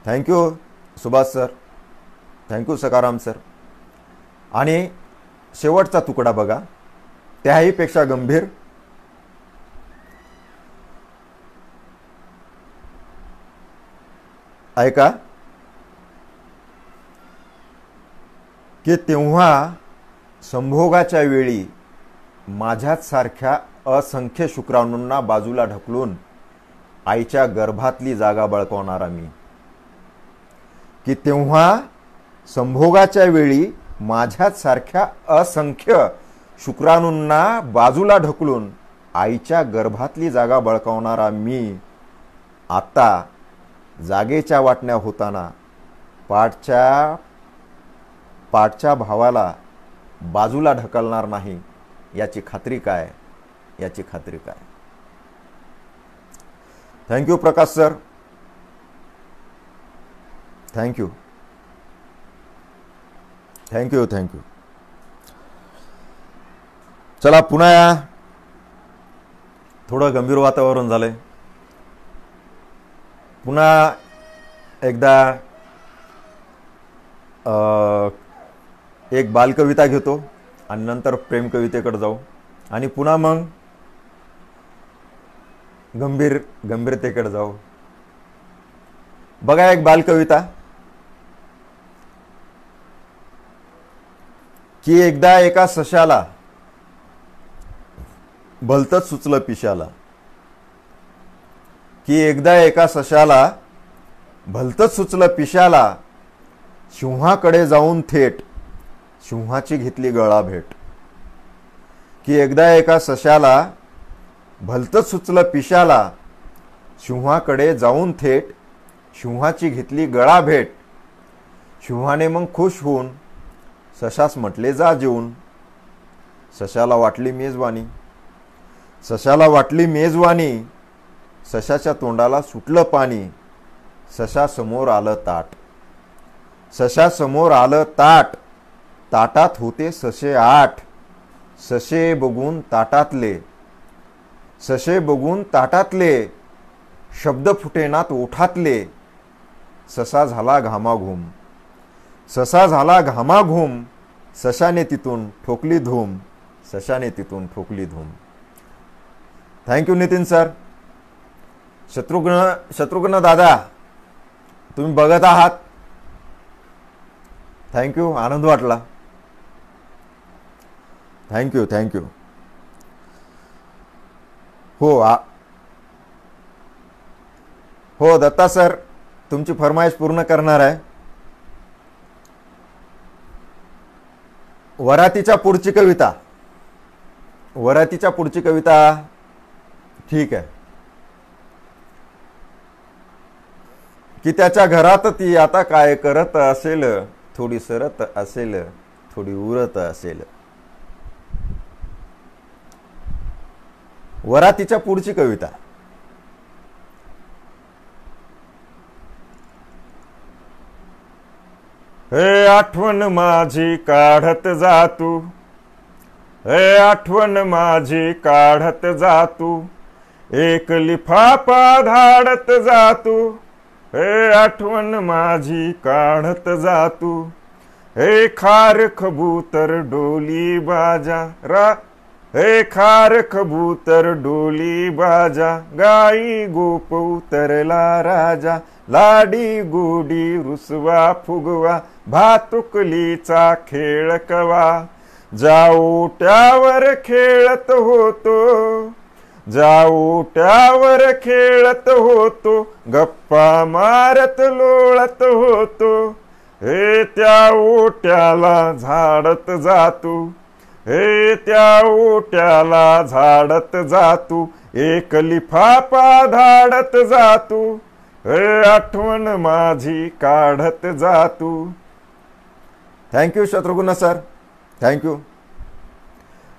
Thank you Subhash sir. Thank you Sakharam sir. आणि शेवटचा तुकडा बघा, त्याहीपेक्षा गंभीर, ऐका. की तेव्हा संभोगाच्या वेळी माझ्याच सारख्या असंख्य शुक्राणूंना बाजूला ढकलून आईच्या गर्भातली जागा बळकावणारा मी. की तेव्हा संभोगाच्या वेळी माझ्याच सारख्या असंख्य शुक्राणूंना बाजूला ढकलून आईच्या गर्भातली जागा बळकावणारा मी आता जागेच्या वाटण्या होताना पाठच्या पाठच्या भावाला बाजूला ढकलणार नाही याची खात्री काय, याची खात्री काय. थँक्यू प्रकाश सर, थँक्यू थँक्यू थँक्यू. चला पुन्हा या. थोडं गंभीर वातावरण झालंय. पुन्हा एकदा एक बालकविता घेतो आणि नंतर प्रेम कवितेकडे जाऊ आणि पुन्हा मग गंभीरतेकडे जाऊ. बघा एक बालकविता की एकदा एका सशाला भलतंच सुचलं पिशाला. की एकदा एका सशाला भलतंच सुचलं पिशाला, सिंहाकडे जाऊन थेट सिंहाची घेतली गळा भेट. की एकदा एका सशाला भलतंच सुचलं पिशाला, सिंहाकडे जाऊन थेट सिंहाची घेतली गळा भेट. सिंहाने मग खुश होऊन सशास म्हटले जा जेवून. सशाला वाटली मेजवानी, सशाला वाटली मेजवानी, सशाच्या तोंडाला सुटलं पाणी. सशासमोर आलं ताट, सशासमोर आलं ताट, ताटात होते ससे 8. ससे बघून ताटातले, ससे बघून ताटातले, शब्द फुटेनात ओठातले. ससा झाला घामाघूम, ससा झाला घामाघूम, सशाने तिथून ठोकली धूम, सशाने तिथून ठोकली धूम. Thank you Nitin sir. शत्रुघ्न दादा तुम्ही बघत आहात, थँक्यू, आनंद वाटला. Thank you thank you. हो दत्ता सर, तुमची फरमाईश पूर्ण करणार आहे. वरातीच्या पुढची कविता, वरातीच्या पुढची कविता ठीक आहे. की त्याच्या घरात ती आता काय करत असेल, थोडी सरत असेल, थोडी उरत असेल. वरातीच्या पुढची कविता. हे आठवण माझी काढत जा तू, हे आठवण माझी काढत जा तू, एक लिफाफा धाडत जा तू. हे आठवण माझी काढत जा तू, हे खार कबूतर डोली बाजा रा, हे खार कबूतर डोली बाजा, गाई गोप उतरला राजा, लाडी गोडी रुसवा फुगवा, भातुकलीचा खेळ कवा. जाऊ त्यावर खेळत होतो, जाऊ त्यावर खेळत होतो, गप्पा मारत लोळत होतो. हे त्या ओट्याला झाडत जातू, हे त्या ओट्याला झाडत जातू, एक लिफाफा धाडत जातू. हे आठवण माझी काढत जातू. Thank you Shatrughan sir, thank you.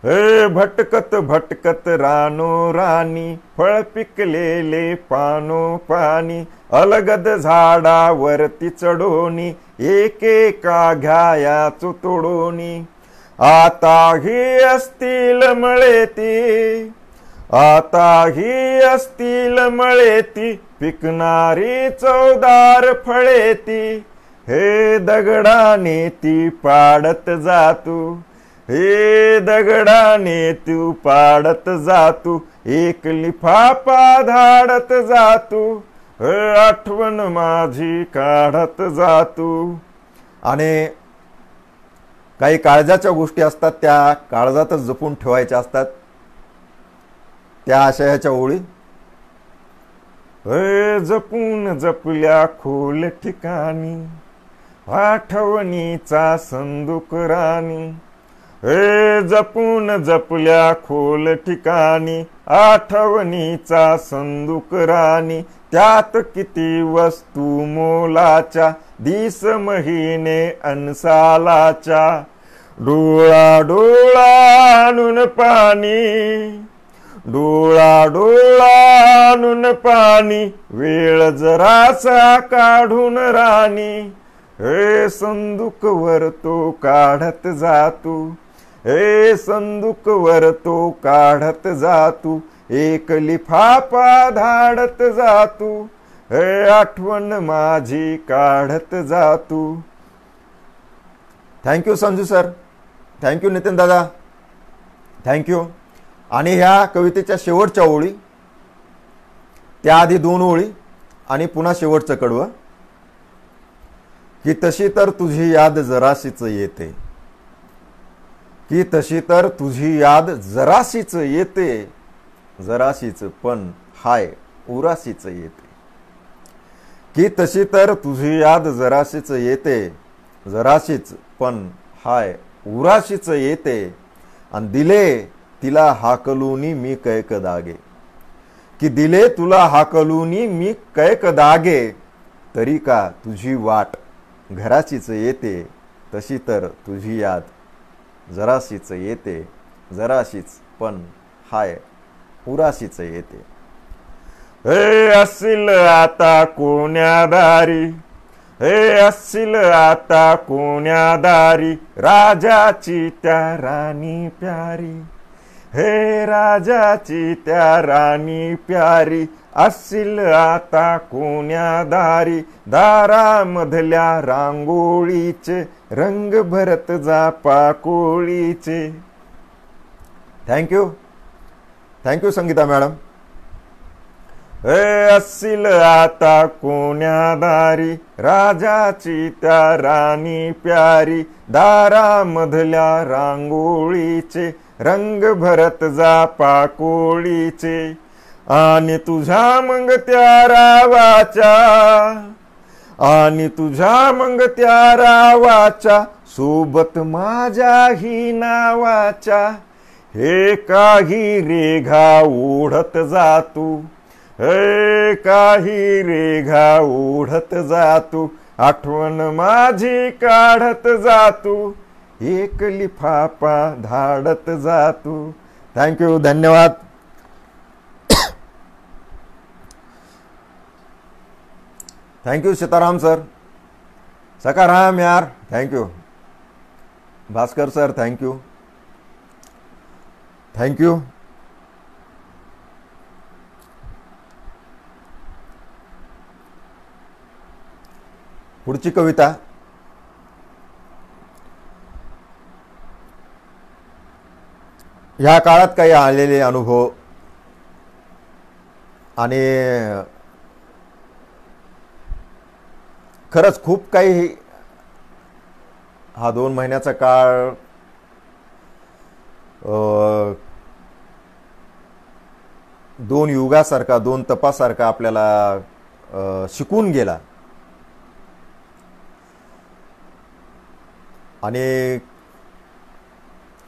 हे भटकत भटकत रानो राणी, फळ पिकलेले पानो पाणी, अलगद झाडावरती चढोनी, एकेका घ्यायाच तोडोनी. आता ही असतील मळेती, आता ही असतील मळेती, पिकणारी चवदार फळेती. हे दगडाने ती पाडत जातू, हे दगडाने तू पाडत जातू, एक लिफाफा धाडत जातू. हे आठवण माझी काढत जातू. आणि काही काळजाच्या गोष्टी असतात, त्या काळजातच जपून ठेवायच्या असतात. त्या आशयाच्या ओळी. हे जपून जपल्या खोल ठिकाणी, आठवणीचा संदूक राणी. हे जपून जपल्या खोल ठिकाणी, आठवणीचा संदूक राणी. त्यात किती वस्तू मोलाच्या, दिस महिने अनसालाच्या. डोळा डोळा आणून पाणी, डोळा डोळा आणून पाणी, वेळ जरासा काढून राणी. हे संदूक वर तो काढत जातू, हे संदूक वर तो काढत जातू, एक लिफाफा धाडत जातू, हे आठवण माझी काढत जातू. Thank you Sanju sir, thank you Nitin दादा, थँक्यू. आणि ह्या कवितेच्या शेवटच्या ओळी, त्याआधी 2 ओळी आणि पुन्हा शेवटचं कडवं, की तशी तर तुझी याद जराशीच येते, की तशी तर तुझी याद जराशीच येते, जराशीच पण हाय उराशीच येते. की तशी तर तुझी याद जराशीच येते, जराशीच पण हाय उराशीच येते. आणि दिले तिला हाकलूनी मी कैक दागे, की दिले तुला हाकलूनी मी कैक दागे, तरी का तुझी वाट घराचीच येते, तशी तर तुझी याद जराशीच येते, जराशीच पण हाय उराशीच येते. हे असशील आता कोण्या दारी, हे असशील आता कोण्या दारी, राजाची त्या राणी प्यारी, हे राजाची त्या राणी प्यारी, असशील आता कोण्या दारी. दारामधल्या रांगोळीचे रंग भरत जा पाकोळीचे. Thank you, thank you Sangeeta madam. हे असशील आता कोण्या दारी, राजाची त्या राणी प्यारी, दारामधल्या रांगोळीचे रंग भरत जा पाकोळीचे. आणि तुझ्या मग त्या रावाच्या, आणि तुझ्या मग त्या रावाच्या, सोबत माझ्याही नावाच्या, हे काही रेघा ओढत जातू, हे काही रेघा ओढत जातू, आठवण माझी काढत जातू, एक लिफाफा धाडत जातू. थँक्यू, धन्यवाद. थँक्यू सीताराम सर, सकाराम यार, thank you. Bhaskar sir, thank you, thank you. पुढची कविता, ह्या काळात काही आलेले अनुभव आणि खरंच खूप काही, हा 2 महिन्याचा काळ दोन युगासारखा, 2 तपासारखा आपल्याला शिकून गेला. आणि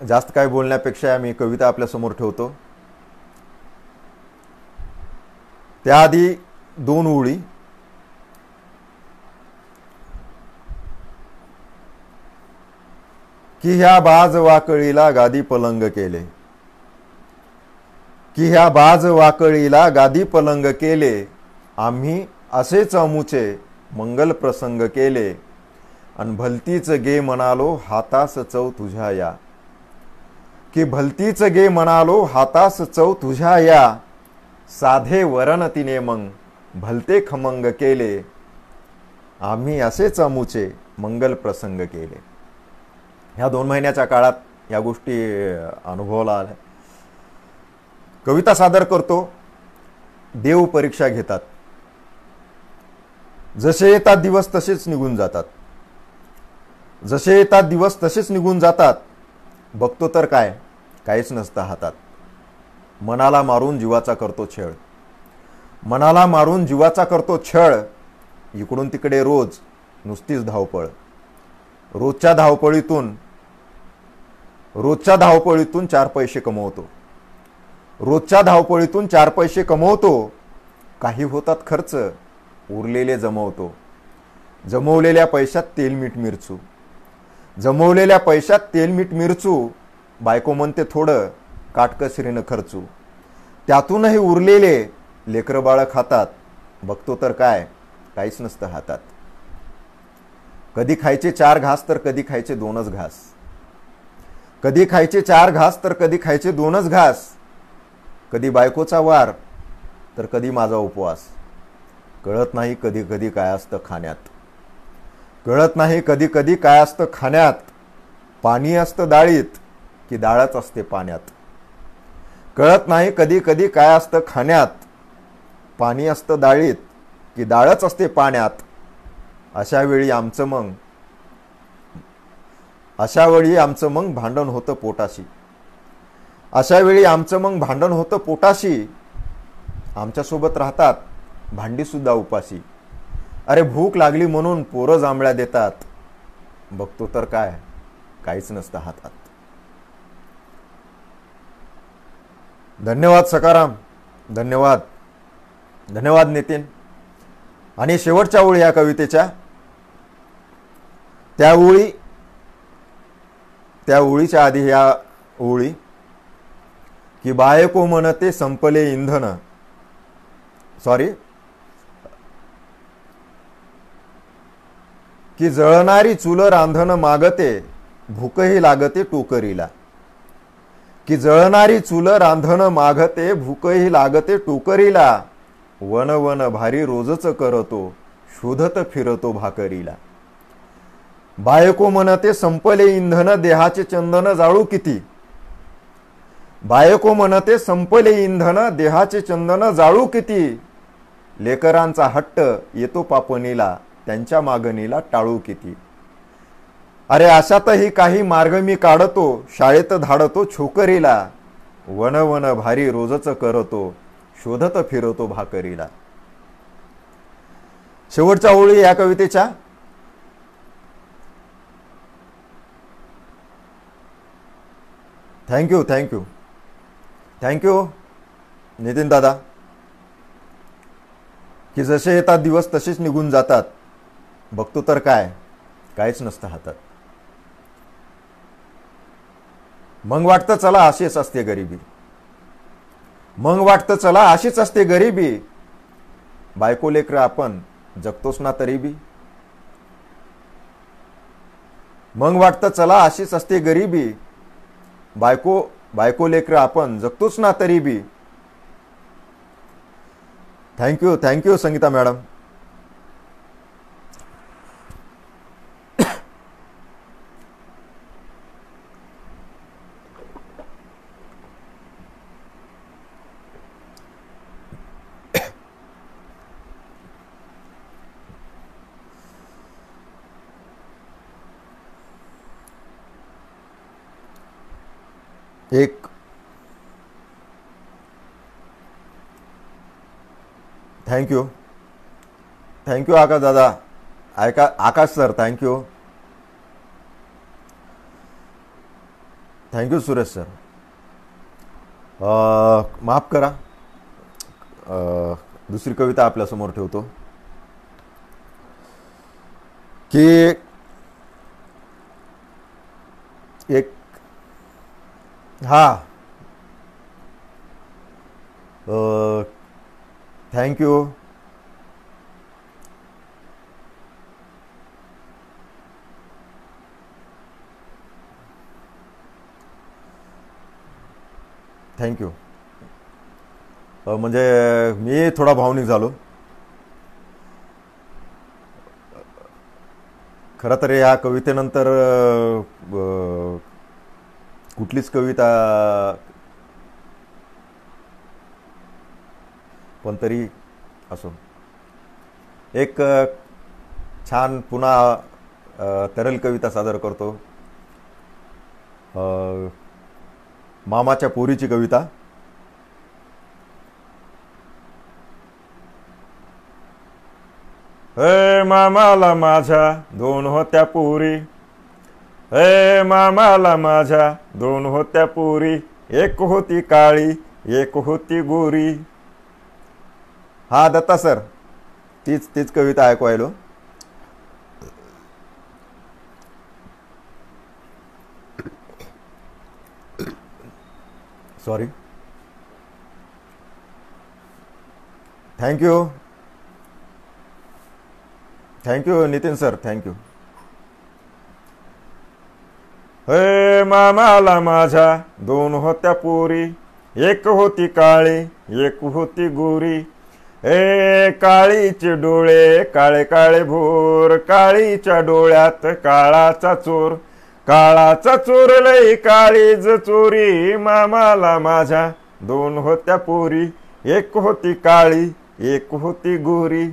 जास्त काय बोलण्यापेक्षा मी कविता आपल्यासमोर ठेवतो. त्याआधी 2 ओळी, की ह्या बाज वाकळीला गादी पलंग केले, की ह्या बाज वाकळीला गादी पलंग केले, आम्ही असेच अमुचे मंगल प्रसंग केले. अन भलतीच गे म्हणालो हातास चव तुझ्या या, की भलतीच गे म्हणालो हातास चव तुझ्या या, साधे वरण तिने मग भलते खमंग केले, आम्ही असेच अमुचे मंगल प्रसंग केले. ह्या 2 महिन्याच्या काळात या गोष्टी अनुभवाला आल्या. कविता सादर करतो, देव परीक्षा घेतात, जसे येतात दिवस तसेच निघून जातात, जसे येतात दिवस तसेच निघून जातात, बघतो तर काय काहीच नसतं हातात. मनाला मारून जीवाचा करतो छळ, मनाला मारून जीवाचा करतो छळ, इकडून तिकडे रोज नुसतीच धावपळ. रोजच्या धावपळीतून 4 पैसे कमवतो, रोजच्या धावपळीतून 4 पैसे कमवतो, काही होतात खर्च, उरलेले जमवतो. जमवलेल्या पैशात तेल मीठ मिरचू, जमवलेल्या पैशात तेल मीठ मिरचू. बायको म्हणते थोडं काटकसरीनं खर्चू. त्यातूनही उरलेले लेकरं बाळं खातात. बघतो तर काय, काहीच नसतं हातात. कधी खायचे 4 घास तर कधी खायचे 2च घास. कधी खायचे 4 घास तर कधी खायचे 2च घास. कधी बायकोचा वार तर कधी माझा उपवास. कळत नाही कधी कधी काय असतं खाण्यात. कळत नाही कधी कधी काय असतं खाण्यात. पाणी असतं डाळीत की डाळच असते पाण्यात. कळत नाही कधी कधी काय असतं खाण्यात. पाणी असतं डाळीत की डाळच असते पाण्यात. अशा वेळी आमचं मग भांडण होतं पोटाशी. अशा वेळी आमचं मग भांडण होतं पोटाशी. आमच्यासोबत राहतात भांडी सुद्धा उपाशी. अरे भूक लागली म्हणून पोरं जांभळ्या देतात. बघतो तर काय, काहीच नसतं हातात. धन्यवाद सकाराम, धन्यवाद. धन्यवाद नितीन. आणि शेवटच्या ओळी या कवितेच्या, त्या ओळीच्या आधी या ओळी की बायको म्हणते संपले इंधन. की जळणारी चूल रांधण मागते, भूकही लागते टोकरीला. की जळणारी चूल रांधण मागते, भूकही लागते टोकरीला. वन वन भारी रोजच करतो, शोधत फिरतो भाकरीला. बायको म्हणते संपले इंधन, देहाचे चंदन जाळू किती. बायको म्हणते संपले इंधन, देहाचे चंदन जाळू किती. लेकरांचा हट्ट येतो पापणीला, त्यांच्या मागणीला टाळू किती. अरे अशातही काही मार्ग मी काढतो, शाळेत धाडतो छोकरीला. वन वन भारी रोजच करतो, शोधत फिरतो भाकरीला. शेवटच्या ओळी या कवितेच्या. थँक्यू थँक्यू थँक्यू नितीन दादा. की जसे येतात दिवस तसेच निघून जातात. बघतो तर काय, काहीच नसतं हातात. मग वाटतं चला अशीच असते गरिबी. मग वाटतं चला अशीच असते गरिबी. बायको लेकरं आपण जगतोच ना तरी बी. मग वाटतं चला अशीच असते गरिबी. बायको लेकरं आपण जगतोच ना तरी बी. Thank you Sangeeta madam. एक थँक्यू आकाश दादा. Akash sir thank you. Thank you Suresh sir. माफ करा, दुसरी कविता आपल्यासमोर ठेवतो. की एक थँक्यू. थँक्यू. म्हणजे मी थोडा भावनिक झालो. खरं तर या कवितेनंतर कुठलीच कविता, पण तरी असो, एक छान पुन्हा तरल कविता सादर करतो. मामाच्या पोरीची कविता. हे मामाला माझ्या 2 होत्या पोरी. हे मामाला माझ्या 2 होत्या पोरी. एक होती काळी, एक होती गोरी. हा दत्ता सर, तीच तीच कविता ऐकवायलो. Sorry. Thank you thank you Nitin sir, thank you. हे मामाला माझ्या दोन होत्या पोरी, एक होती काळी एक होती गोरी. हे काळीचे डोळे काळे काळे भोर, काळीच्या डोळ्यात काळाचा चोर. काळाचा चोर लई काळीज चोरी, मामाला माझ्या दोन होत्या पोरी, एक होती काळी एक होती गोरी.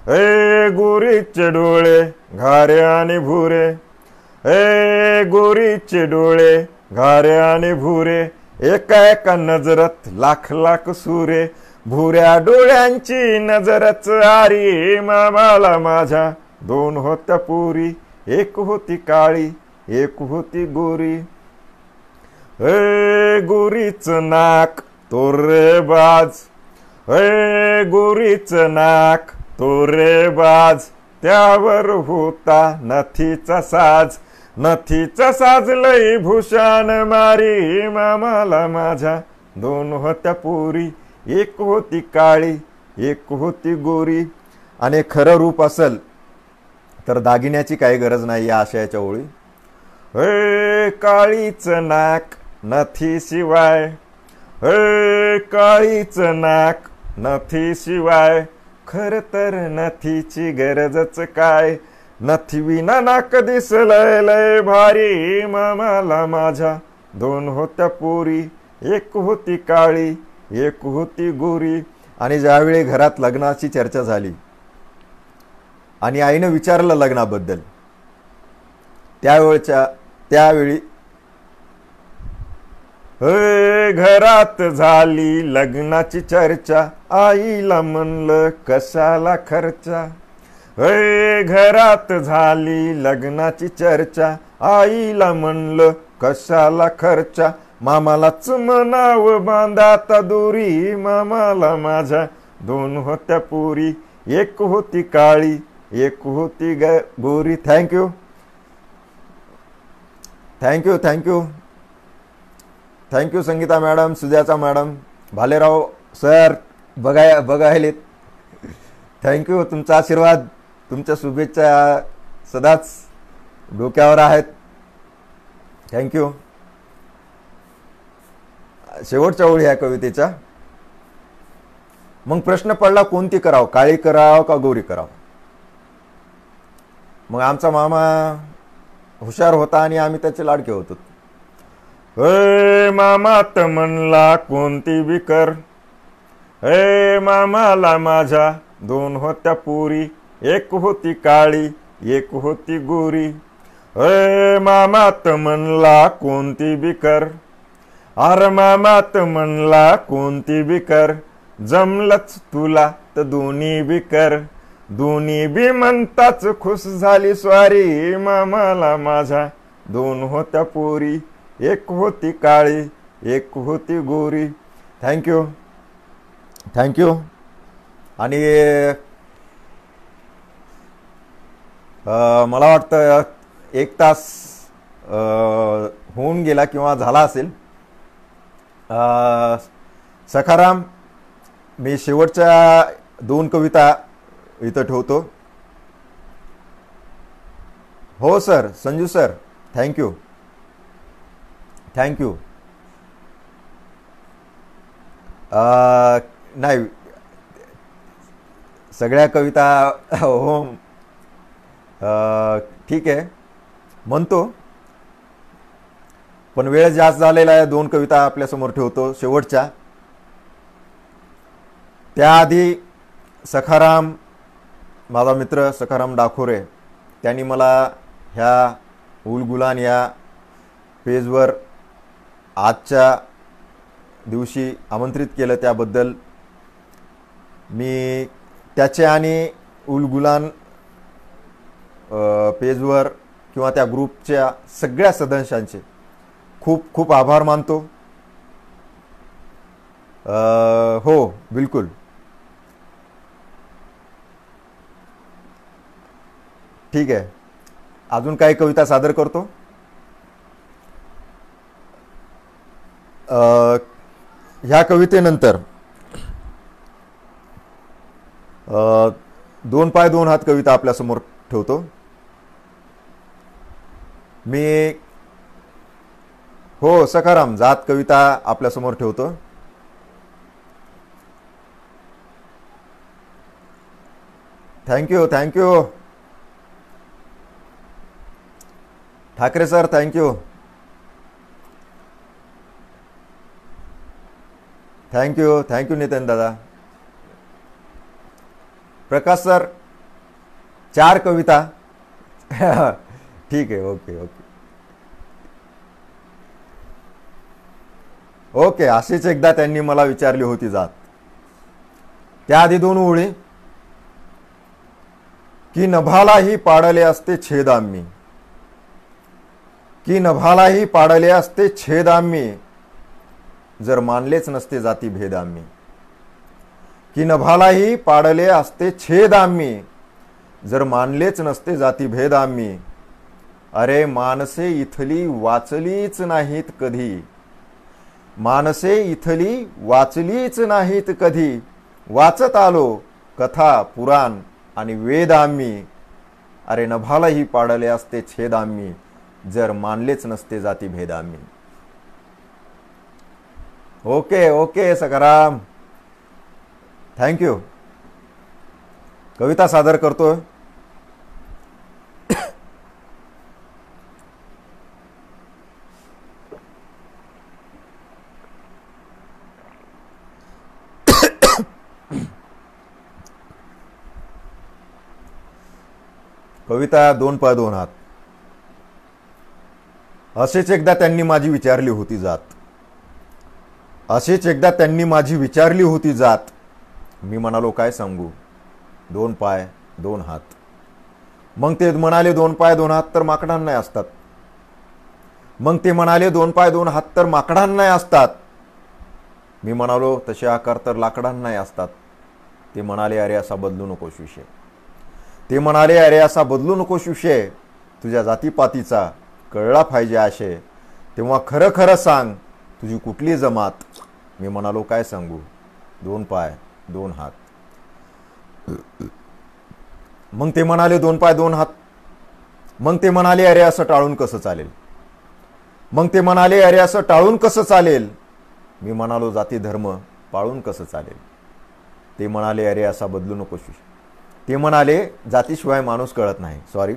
हे गोरीचे डोळे घारे आणि भुरे, हे गोरीचे डोळे घारे आणि भुरे. एका एका नजरात लाख लाख सुरे, भुऱ्या डोळ्यांची नजरच आरी. मामाला माझ्या दोन होत्या पोरी, एक होती काळी एक होती गोरी. हे गोरीचं नाक तोरे बाज, हे गोरीचं नाक तोरे बाज. त्यावर होता नथीचा साज, नथीचा साज लई भूषण मारी. मामाला माझ्या दोन होत्या पोरी, एक होती काळी एक होती गोरी. आणि खरं रूप असेल तर दागिन्याची काही गरज नाही या आशयाच्या ओळी. हे काळीचं नाक नथी शिवाय, हे काळीचं नाक नथी शिवाय. खर तर नथीची गरजच काय, नथी विना नाक दिसलंय लय भारी. मामाला माझ्या दोन होत्या पोरी, एक होती काळी एक होती गोरी. आणि ज्यावेळी घरात लग्नाची चर्चा झाली आणि आईनं विचारलं लग्नाबद्दल, त्यावेळी हे घरात झाली लग्नाची चर्चा, आईला म्हणलं कशाला खर्चा. हे घरात झाली लग्नाची चर्चा, आईला म्हणलं कशाला खर्चा. मामालाच म्हणाव बांधाता दोरी, मामाला माझ्या दोन होत्या पोरी, एक होती काळी एक होती गोरी. Thank you thank you thank you thank you Sangeeta madam, Sujata madam, Bhalerao sir बघायलेत. थँक्यू. तुमचा आशीर्वाद तुमच्या शुभेच्छा सदाच डोक्यावर आहेत. थँक्यू. शेवटच्या ओळी ह्या कवितेच्या. मग प्रश्न पडला कोणती करावं, काळी करावं का गोरी करावं. मग आमचा मामा हुशार होता आणि आम्ही त्याचे लाडके होतो. हे मामात म्हणला कोणती बी कर, हे मामाला माझ्या दोन होत्या पोरी, एक होती काळी एक होती गोरी. हे मामात म्हणला कोणती बी कर, अरे मामात म्हणला कोणती बी कर. जमलंच तुला तर दोन्ही बी कर, दोन्ही बी म्हणताच खुश झाली स्वारी. मामाला माझ्या दोन होत्या पोरी, एक होती काळी एक होती गोरी. Thank you thank you. आणि मला वाटतं 1 तास होऊन गेला किंवा झाला असेल. सखाराम, मी शेवटच्या 2 कविता इथं ठेवतो. हो sir, Sanju sir, thank you thank you. नाही, सगळ्या कविता हो ठीक आहे म्हणतो, पण वेळ जास्त झालेला आहे. 2 कविता आपल्यासमोर ठेवतो शेवटच्या. त्याआधी सखाराम, माझा मित्र सखाराम डाखोरे, त्यांनी मला ह्या उलगुलान या पेजवर आजच्या दिवशी आमंत्रित केलं, त्याबद्दल मी त्याचे आणि उलगुलान पेजवर किंवा त्या ग्रुपच्या सगळ्या सदस्यांचे खूप खूप आभार मानतो. हो बिलकुल. ठीक आहे, अजून काही कविता सादर करतो. ह्या कवितेनंतर 2 पाय 2 हात कविता आपल्यासमोर ठेवतो मी. हो सखाराम, जात कविता आपल्यासमोर ठेवतो. Thank you thank you Thackeray sir, thank you thank you thank you Nitin दादा. प्रकाश सर 4 कविता. ठीक आहे, ओके ओके ओके. अशीच एकदा त्यांनी मला विचारली होती जात. त्याआधी 2 ओळी. की नभालाही पाडले असते छेद आम्ही, की नभालाही पाडले असते छेद आम्ही, जर मानलेच नसते जाती भेद आम्ही. की नभालाही पाडले असते छेद आम्ही, जर मानलेच नसते जाती भेद आम्ही. अरे माणसे इथली वाचलीच नाहीत कधी, माणसे इथली वाचलीच नाहीत कधी, वाचत आलो कथा पुराण आणि वेद आम्ही. अरे नभालाही पाडले असते छेद आम्ही, जर मानलेच नसते जाती भेद आम्ही. Okay okay Sakaram, thank you. कविता सादर करतोय. कविता 2 पाय 2 हात. असेच एकदा त्यांनी माझी विचारली होती जात, असेच एकदा त्यांनी माझी विचारली होती जात. मी म्हणालो काय सांगू, 2 पाय 2 हात. मग ते म्हणाले 2 पाय 2 हात तर माकडांना असतात. मग ते म्हणाले 2 पाय 2 हात तर माकडांना असतात. मी म्हणालो तसे आकार तर लाकडांना असतात. ते म्हणाले अरे असा बदलू नकोस विषय, ते म्हणाले अरे असा बदलू नकोस विषय, तुझ्या जातीपातीचा कळला पाहिजे आशय. तेव्हा खरं खरं सांग तुझी कुठली जमात. मी म्हणालो काय सांगू, 2 पाय 2 हात. मग ते म्हणाले 2 पाय 2 हात. मग ते म्हणाले अरे असं टाळून कसं चालेल. मग ते म्हणाले अरे असं टाळून कसं चालेल. मी म्हणालो जाती धर्म पाळून कसं चालेल. ते म्हणाले अरे असा बदलू नकोस. ते म्हणाले जातीशिवाय माणूस कळत नाही. सॉरी,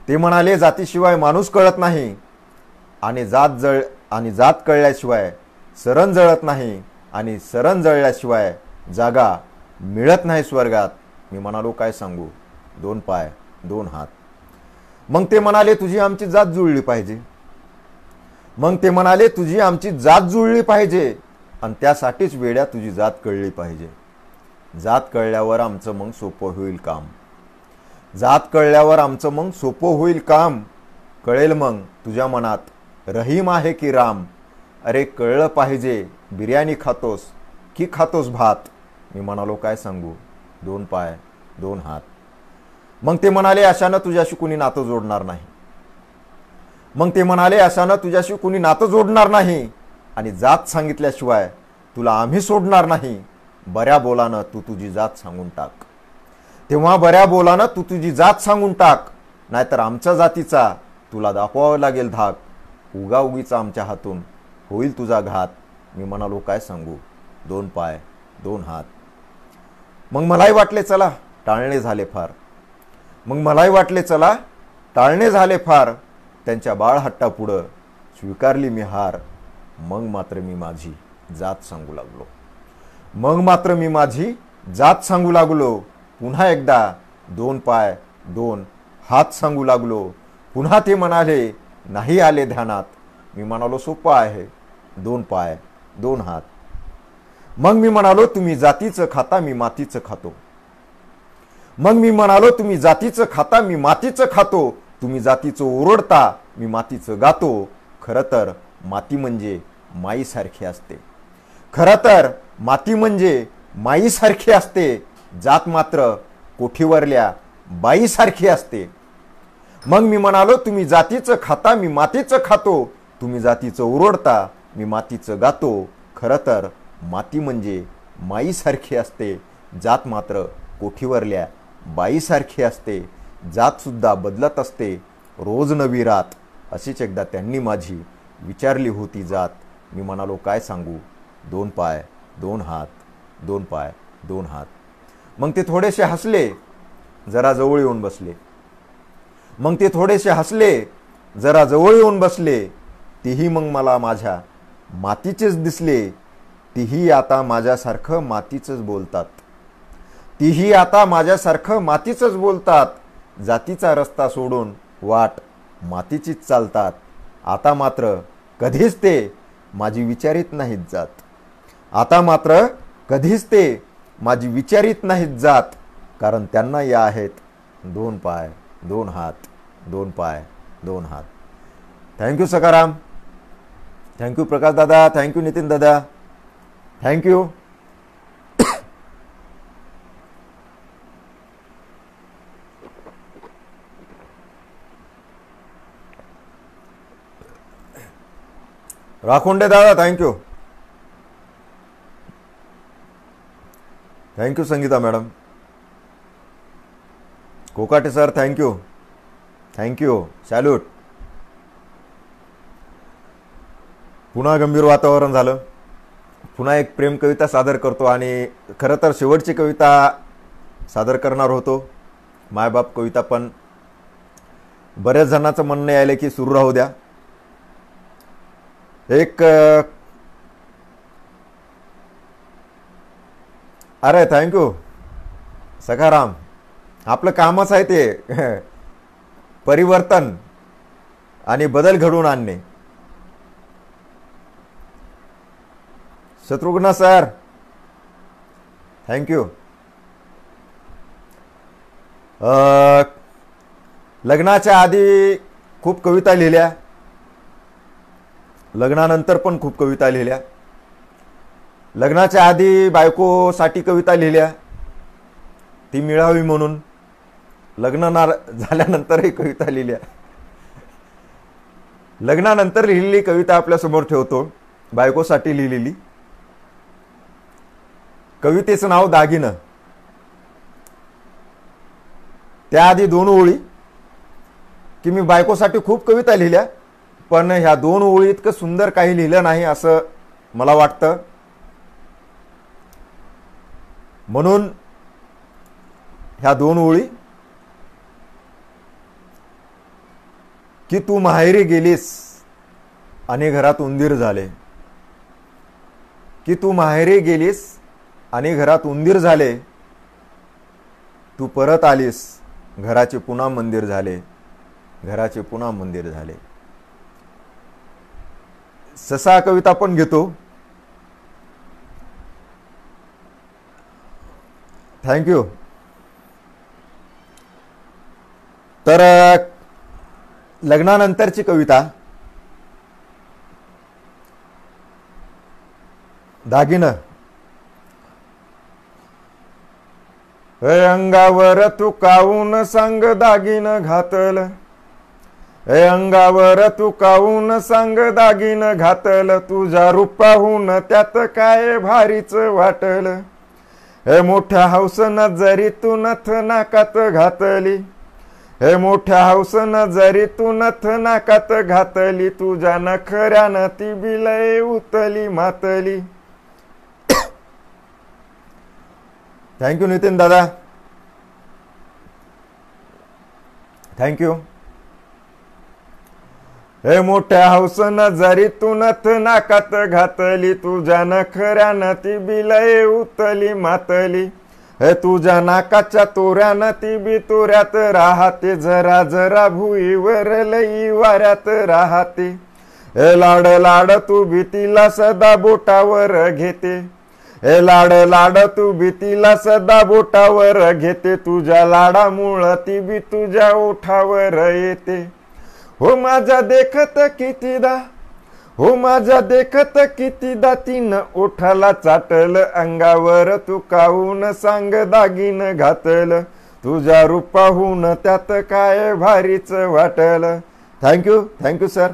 ते म्हणाले जातीशिवाय माणूस कळत नाही आणि जात कळल्याशिवाय सरण जळत नाही आणि सरण जळल्याशिवाय जागा मिळत नाही स्वर्गात. मी म्हणालो काय सांगू, 2 पाय 2 हात. मग ते म्हणाले तुझी आमची जात जुळली पाहिजे. मग ते म्हणाले तुझी आमची जात जुळली पाहिजे आणि त्यासाठीच वेड्या तुझी जात कळली पाहिजे. जात कळल्यावर आमचं मग सोपं होईल काम. जात कळल्यावर आमचं मग सोपं होईल काम. कळेल मग तुझ्या मनात रहीम आहे की राम. अरे कळलं पाहिजे बिर्याणी खातोस की खातोस भात. मी म्हणालो काय सांगू, 2 पाय 2 हात. मग ते म्हणाले अशानं तुझ्याशी कुणी नातं जोडणार नाही. मग ते म्हणाले अशानं तुझ्याशी कुणी नातं जोडणार नाही आणि जात सांगितल्याशिवाय तुला आम्ही सोडणार नाही. बऱ्या बोलानं तू तुझी जात सांगून टाक. तेव्हा बऱ्या बोलानं तू तुझी जात सांगून टाक, नाहीतर आमच्या जातीचा तुला दाखवावं लागेल धाक. उगाउगीचा आमच्या हातून होईल तुझा घात. मी म्हणालो काय सांगू, 2 पाय 2 हात. मग मलाही वाटले चला टाळणे झाले फार. मग मलाही वाटले चला टाळणे झाले फार. त्यांच्या बाळहट्टापुढं स्वीकारली मी हार. मग मात्र मी माझी जात सांगू लागलो. मग मात्र मी माझी जात सांगू लागलो. पुन्हा एकदा 2 पाय 2 हात सांगू लागलो. पुन्हा ते म्हणाले नाही आले ध्यानात. मी म्हणालो सोपं आहे, 2 पाय 2 हात. मग मी म्हणालो तुम्ही जातीचं खाता मी मातीचं खातो. मग मी म्हणालो तुम्ही जातीचं खाता मी मातीचं खातो. तुम्ही जातीचं ओरडता मी मातीचं गातो. खरं तर माती म्हणजे माईसारखी असते. खरं तर माती म्हणजे माईसारखी असते. जात मात्र कोठीवरल्या बाईसारखी असते. मग मी म्हणालो, तुम्ही जातीचं खाता, मी मातीचं खातो. तुम्ही जातीचं ओरडता, मी मातीचं गातो. खरं तर माती म्हणजे माईसारखी असते, जात मात्र कोठीवरल्या बाईसारखी असते. जातसुद्धा बदलत असते, रोज नवी रात. अशीच एकदा त्यांनी माझी विचारली होती जात. मी म्हणालो, काय सांगू, 2 पाय 2 हात, 2 पाय 2 हात. मग ते थोडेसे हसले, जरा जवळ येऊन बसले. मग ते थोडेसे हसले, जरा जवळ येऊन बसले. तीही मग मला माझ्या मातीचेच दिसले. तीही आता माझ्यासारखं मातीचंच बोलतात. तीही आता माझ्यासारखं मातीचंच बोलतात. जातीचा रस्ता सोडून वाट मातीचीच चालतात. आता मात्र कधीच ते माझी विचारित नाहीत जात. आता मात्र कधीच ते माझी विचारित नाहीत जात. कारण त्यांना या आहेत 2 पाय 2 हात, 2 पाय 2 हात. थँक्यू सखाराम, थँक्यू प्रकाश दादा, थँक्यू नितीन दादा, थँक्यू. राखोंडे दादा, thank you. Thank you Sangeeta madam. Kokate sir, thank you, thank you, salute. पुन्हा गंभीर वातावरण झालं. पुन्हा एक प्रेम कविता सादर करतो. आणि खरं तर शेवटची कविता सादर करणार होतो, मायबाप कविता, पण बऱ्याच जणांचं म्हणणं यायलं की सुरू राहू द्या. एक अरे थँक्यू सखाराम. आपलं कामच आहे ते परिवर्तन आणि बदल घडवून आणणे. Shatrughan sir, thank you. लग्नाच्या आधी खूप कविता लिहिल्या, लग्नानंतर पण खूप कविता लिहिल्या. लग्नाच्या आधी बायकोसाठी कविता लिहिल्या, ती मिळावी म्हणून. लग्न झाल्यानंतरही कविता लिहिल्या. लग्नानंतर लिहिलेली कविता आपल्यासमोर ठेवतो, बायकोसाठी लिहिलेली. कवितेचं नाव दागिनं. त्याआधी 2 ओळी की मी बायकोसाठी खूप कविता लिहिल्या, पण ह्या 2 ओळी इतकं सुंदर काही लिहिलं नाही असं मला वाटतं. म्हणून ह्या 2 ओळी की तू माहेरी गेलीस आणि घरात उंदीर झाले. की तू माहेरी गेलीस आणि घरात उंदीर झाले. तू परत आलीस, घराचे पुन्हा मंदिर झाले. घराचे पुन्हा मंदिर झाले. ससा कविता पण घेतो. थँक्यू. तर लग्नानंतरची कविता दागिनं. हे अंगावर तू काऊन सांग दागिनं घातल. हे अंगावर तू काऊन सांग दागिनं घातल. तुझ्या रूपाहून त्यात काय भारीच वाटल. हे मोठ्या हौसन जरी तू नथ नाकात घातली. हे मोठ्या हौसन जरी तू नथ नाकात घातली. तुझ्या नखऱ्यानं ती बिलय उतली मातली. थँक्यू नितीन दादा, थँक्यू. हे मोठ्या हौसन जरी तू नथ नाकात घातली. तुझ्या नखऱ्यानं ती बिलय उतली मातली. हे तुझ्या नाकाच्या तोऱ्यानं ती बी तोऱ्यात राहते. जरा जरा भुईवर लई वाऱ्यात राहते. हे लाड लाड तू भीतीला सदा बोटावर घेते. हे लाड लाड तू भीतीला सदा बोटावर घेते. तुझ्या लाडामुळं ती बी तुझ्या ओठावर येते. हो माझ्या देखत कितीदा, हो माझ्या देखत कितीदा तिनं ओठाला चाटल. अंगावर तू काऊन सांग दागिनं घातल. तुझ्या रूपाहून त्यात काय भारीच वाटलं. Thank you sir.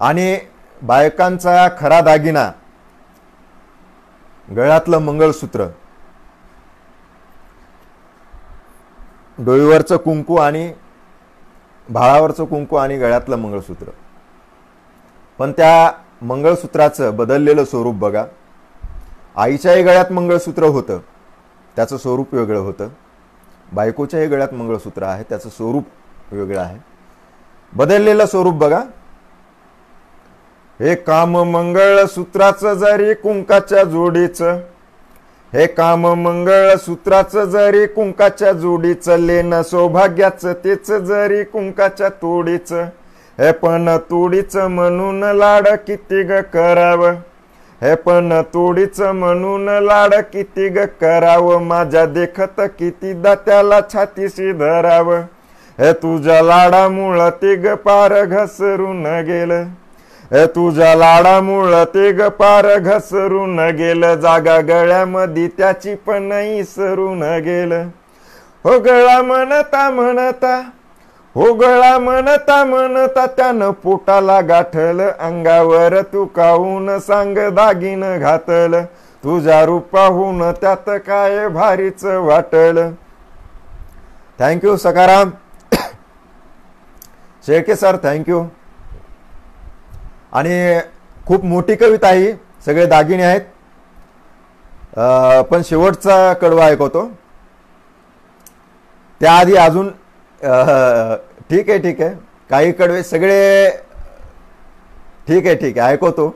आणि बायकांचा खरा दागिना गळ्यातलं मंगळसूत्र, डोईवरचं कुंकू आणि भाळावरचं कुंकू आणि गळ्यातलं मंगळसूत्र. पण त्या मंगळसूत्राचं बदललेलं स्वरूप बघा. आईच्याही गळ्यात मंगळसूत्र होतं, त्याचं स्वरूप वेगळं होतं. बायकोच्याही गळ्यात मंगळसूत्र आहे, त्याचं स्वरूप वेगळं आहे. बदललेलं स्वरूप बघा. हे काम मंगळसूत्राचं जरी कुंकाच्या जोडीचं, हे काम मंगळसूत्राचं जरी कुंकाच्या जोडीचं, लेणं सौभाग्याचं तेच जरी कुंकाच्या तोडीचं. हे पण तोडीचं म्हणून लाड किती ग करावं, हे पण तोडीचं म्हणून लाड किती ग करावं, माझ्या देखत कितीदा त्याला छातीशी धरावं. हे तुझ्या लाडामुळं ते ग पार घसरून गेलं, हे तुझ्या लाडामुळं ते ग पार घसरून गेलं, जागा गळ्यामध्ये त्याची पण इसरून गेलं. हो गळा म्हणता म्हणता, हो गळा म्हणता म्हणता त्यानं पोटाला गाठलं, अंगावर तू काहून सांग दागिन घातलं, तुझ्या रूपाहून त्यात काय भारीच वाटलं. Thank you Sakharam. Shelke sir thank you. आणि खूप मोठी कविता आहे, सगळे दागिने आहेत. पण शेवटचा कडवा ऐकवतो. त्याआधी अजून ठीक आहे, काही कडवे सगळे ठीक आहे ऐकवतो.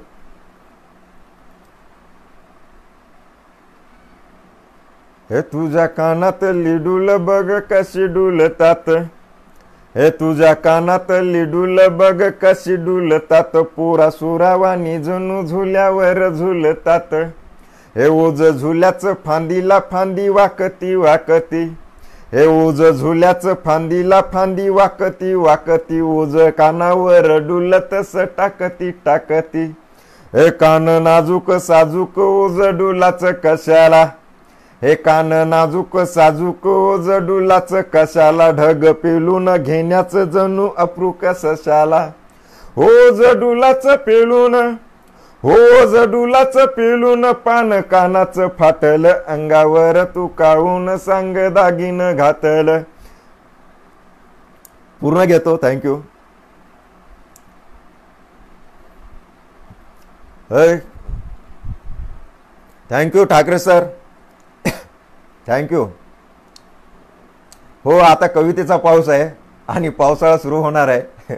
हे तुझ्या कानात लिडूल बघ कशी डुलतात, हे तुझ्या कानात लिडूल बघ कशी डुलतात, पुरा सुरावानी जणू झुल्यावर झुलतात. हे ओझ झुल्याचं फांदीला फांदी वाकती वाकती, हे ओझ झुल्याचं फांदीला फांदी वाकती वाकती, ओझ कानावर डुलतस टाकती टाकती. हे कान नाजूक साजूक ओझ डुलाच कशाला, हे कान नाजूक साजूक ओझ डुलाच कशाला, ढग पेलून घेण्याचं जणू अप्रूक सशाला. ओझ डुलाच पेलून, ओझ डुलाच पेलून पान कानाचं फाटलं, अंगावर तू काहून सांग दागिन घातलं. पूर्ण घेतो. Thank you. Thank you Thackeray sir. Thank you. हो, आता कवितेचा पाऊस आहे आणि पावसाळा सुरू होणार आहे.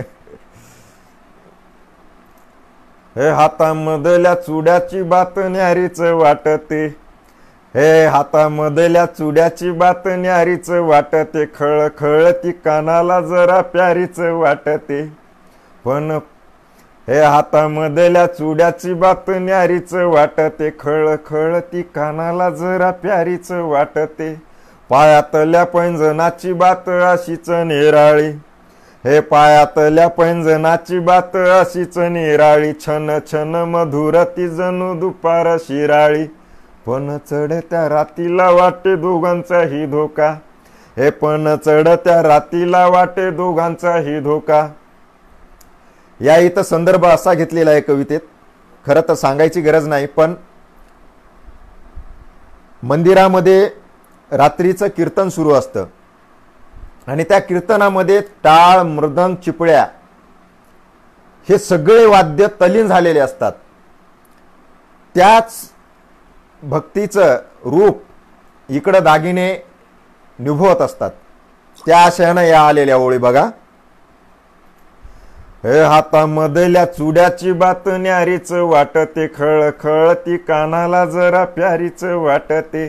हे हातामधल्या चुड्याची बात न्यारीच वाटते, हे हातामधल्या चुड्याची बात न्यारीच वाटते, खळखळती कानाला जरा प्यारीच वाटते. पण हे हातामधल्या चुड्याची बात न्यारीच वाटते, खळखळती कानाला जरा प्यारीच वाटते. पायातल्या पैंजनाची बात अशीच निराळी, हे पायातल्या पैंजनाची बात अशीच निराळी, छन छन मधुर ती जणू दुपार शिराळी. पण चढत्या रातीला वाटे दोघांचाही धोका, हे पण चढत्या रातीला वाटे दोघांचाही धोका. या इथं संदर्भ असा घेतलेला आहे कवितेत, खरं तर सांगायची गरज नाही, पण मंदिरामध्ये रात्रीचं कीर्तन सुरू असतं आणि त्या कीर्तनामध्ये टाळ मृदंग चिपळ्या हे सगळे वाद्य तल्लीन झालेले असतात. त्याच भक्तीचं रूप इकडं दागिने निभवत असतात. त्या आशयानं या आलेल्या ओळी बघा. हे हातामधल्या चुड्याची बात न्यारीच वाटते, खळखळती कानाला जरा प्यारीच वाटते.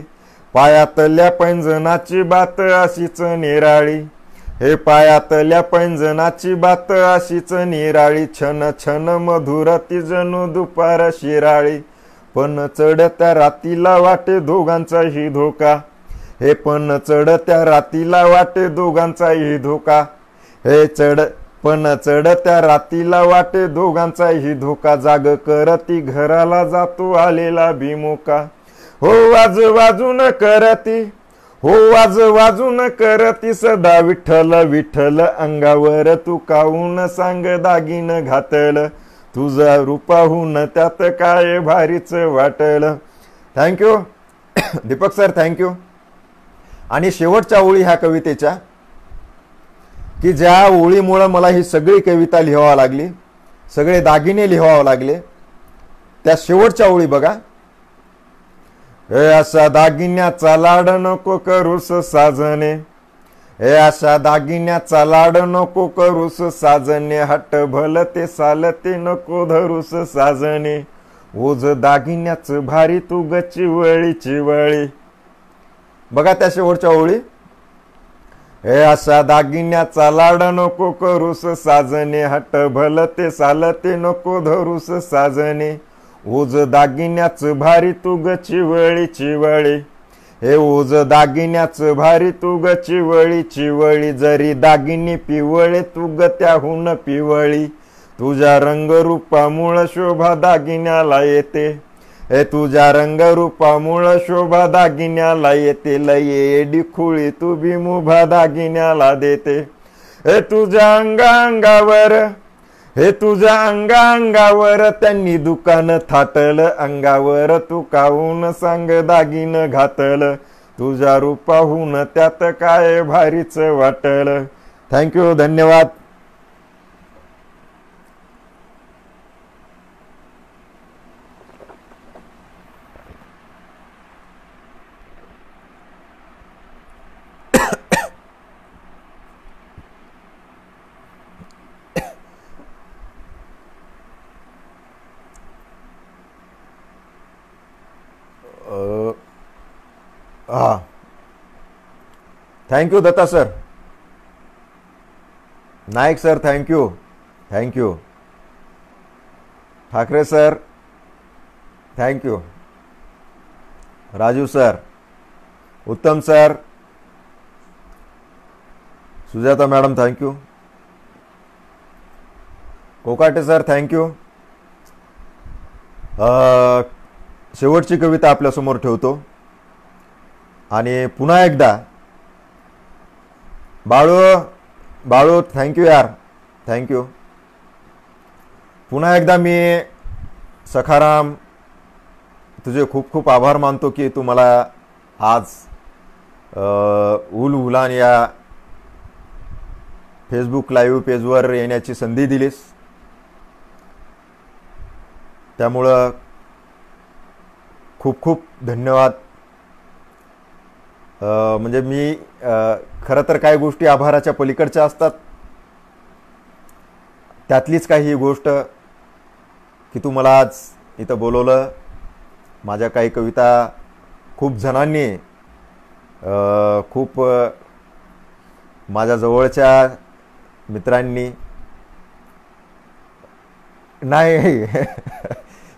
पायातल्या पैंजनाची बात अशीच निराळी, हे पायातल्या पैंजनाची बात अशीच निराळी, छन छन मधुर ती जणू दुपार शिराळी. पण चढत्या रातीला वाटे दोघांचाही धोका, हे पण चढत्या रातीला वाटे दोघांचाही धोका. हे पण चढत्या रातीला वाटे दोघांचाही धोका, जाग करती घराला जातो आलेला भिमुका. हो वाजून करती, हो वाज वाजून करती सदा विठ्ठल विठ्ठल, अंगावर तू काऊन सांग दागिन घातल, तुझा रूपाहून त्यात काय भारीच वाटल. Thank you Deepak sir, thank you. आणि शेवटच्या ओळी ह्या कवितेच्या, की ज्या ओळीमुळे मला ही सगळी कविता लिहावा लागली, सगळे दागिने लिहावं लागले, त्या शेवटच्या ओळी बघा. हे अशा दागिन्याचा लाड नको करूस साजने, हे अशा दागिन्याचा लाड नको करूस साजने, हट्ट भलते सालते नको धरूस साजने, ओझ दागिन्याच भारी तू ग चिवळी चिवळी. बघा त्या शेवटच्या ओळी. हे अशा दागिन्याचा लाड नको करूस साजने, हट्ट भलते सालते नको धरूस साजने, ओझ दागिन्याच भारी तू ग चिवळी चिवळी. हे ओझ दागिन्याच भारी तू ग चिवळी चिवळी, जरी दागिनी पिवळे तू ग त्याहून पिवळी, तुझ्या रंगरूपामुळं शोभा दागिन्याला येते, हे तुझ्या रंगरूपामुळं शोभा दागिन्याला येते, लय एडी खुळी तू बी मुभा दागिन्याला देते, हे तुझ्या अंगावर, हे तुझ्या अंगावर त्यांनी दुकान थाटल, अंगावर तू काऊन सांग दागिन घातल, तुझ्या रूपाहून त्यात काय भारीच वाटल. थँक्यू, धन्यवाद. हा, thank you Datta sir. Naik sir, thank you thank you. Thackeray sir, thank you. Raju sir, Uttam sir, Sujata madam, thank you. Kokate sir, thank you. शेवटची कविता आपल्यासमोर ठेवतो. आणि पुन्हा एकदा बाळू थँक्यू यार, थँक्यू. पुन्हा एकदा मी सखाराम तुझे खूप खूप आभार मानतो की तू मला आज उल उलान या फेसबुक लाईव्ह पेजवर येण्याची संधी दिलीस. त्यामुळं खूप खूप धन्यवाद. म्हणजे मी खरं तर काही गोष्टी आभाराच्या पलीकडच्या असतात, त्यातलीच काही गोष्ट की तू मला आज इथं बोलवलं. माझ्या काही कविता खूप जणांनी, खूप माझ्या जवळच्या मित्रांनी, नाही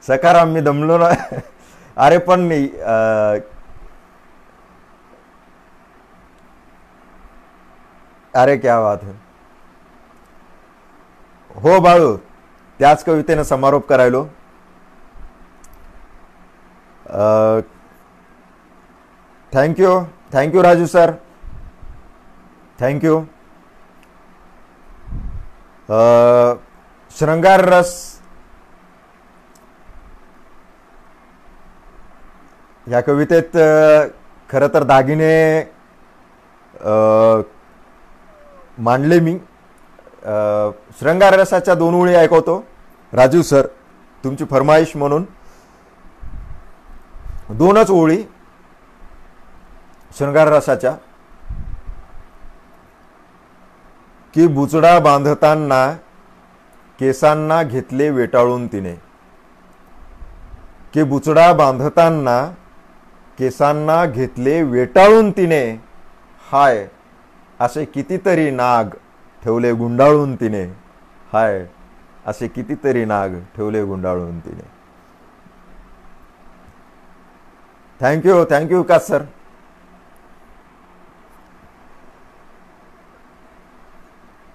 सकाराम मी दमलो ना, अरे पण मी अरे क्या बात है. हो बाळू, त्याच कवितेनं समारोप करायलो. Thank you thank you Raju sir, thank you. श्रृंगार रस या कवितेत खरं तर दागिने मांडले मी. श्रृंगार रसाच्या 2 ओळी ऐकवतो राजू सर, तुमची फरमाईश म्हणून. 2च ओळी श्रृंगार रसाच्या. की बुचडा बांधताना केसांना घेतले वेटाळून तिने, की बुचडा बांधताना केसांना घेतले वेटाळून तिने, हाय असे कितीतरी नाग ठेवले गुंडाळून तिने, हाय असे कितीतरी नाग ठेवले गुंडाळून तिने. Thank you thank you Vikas sir.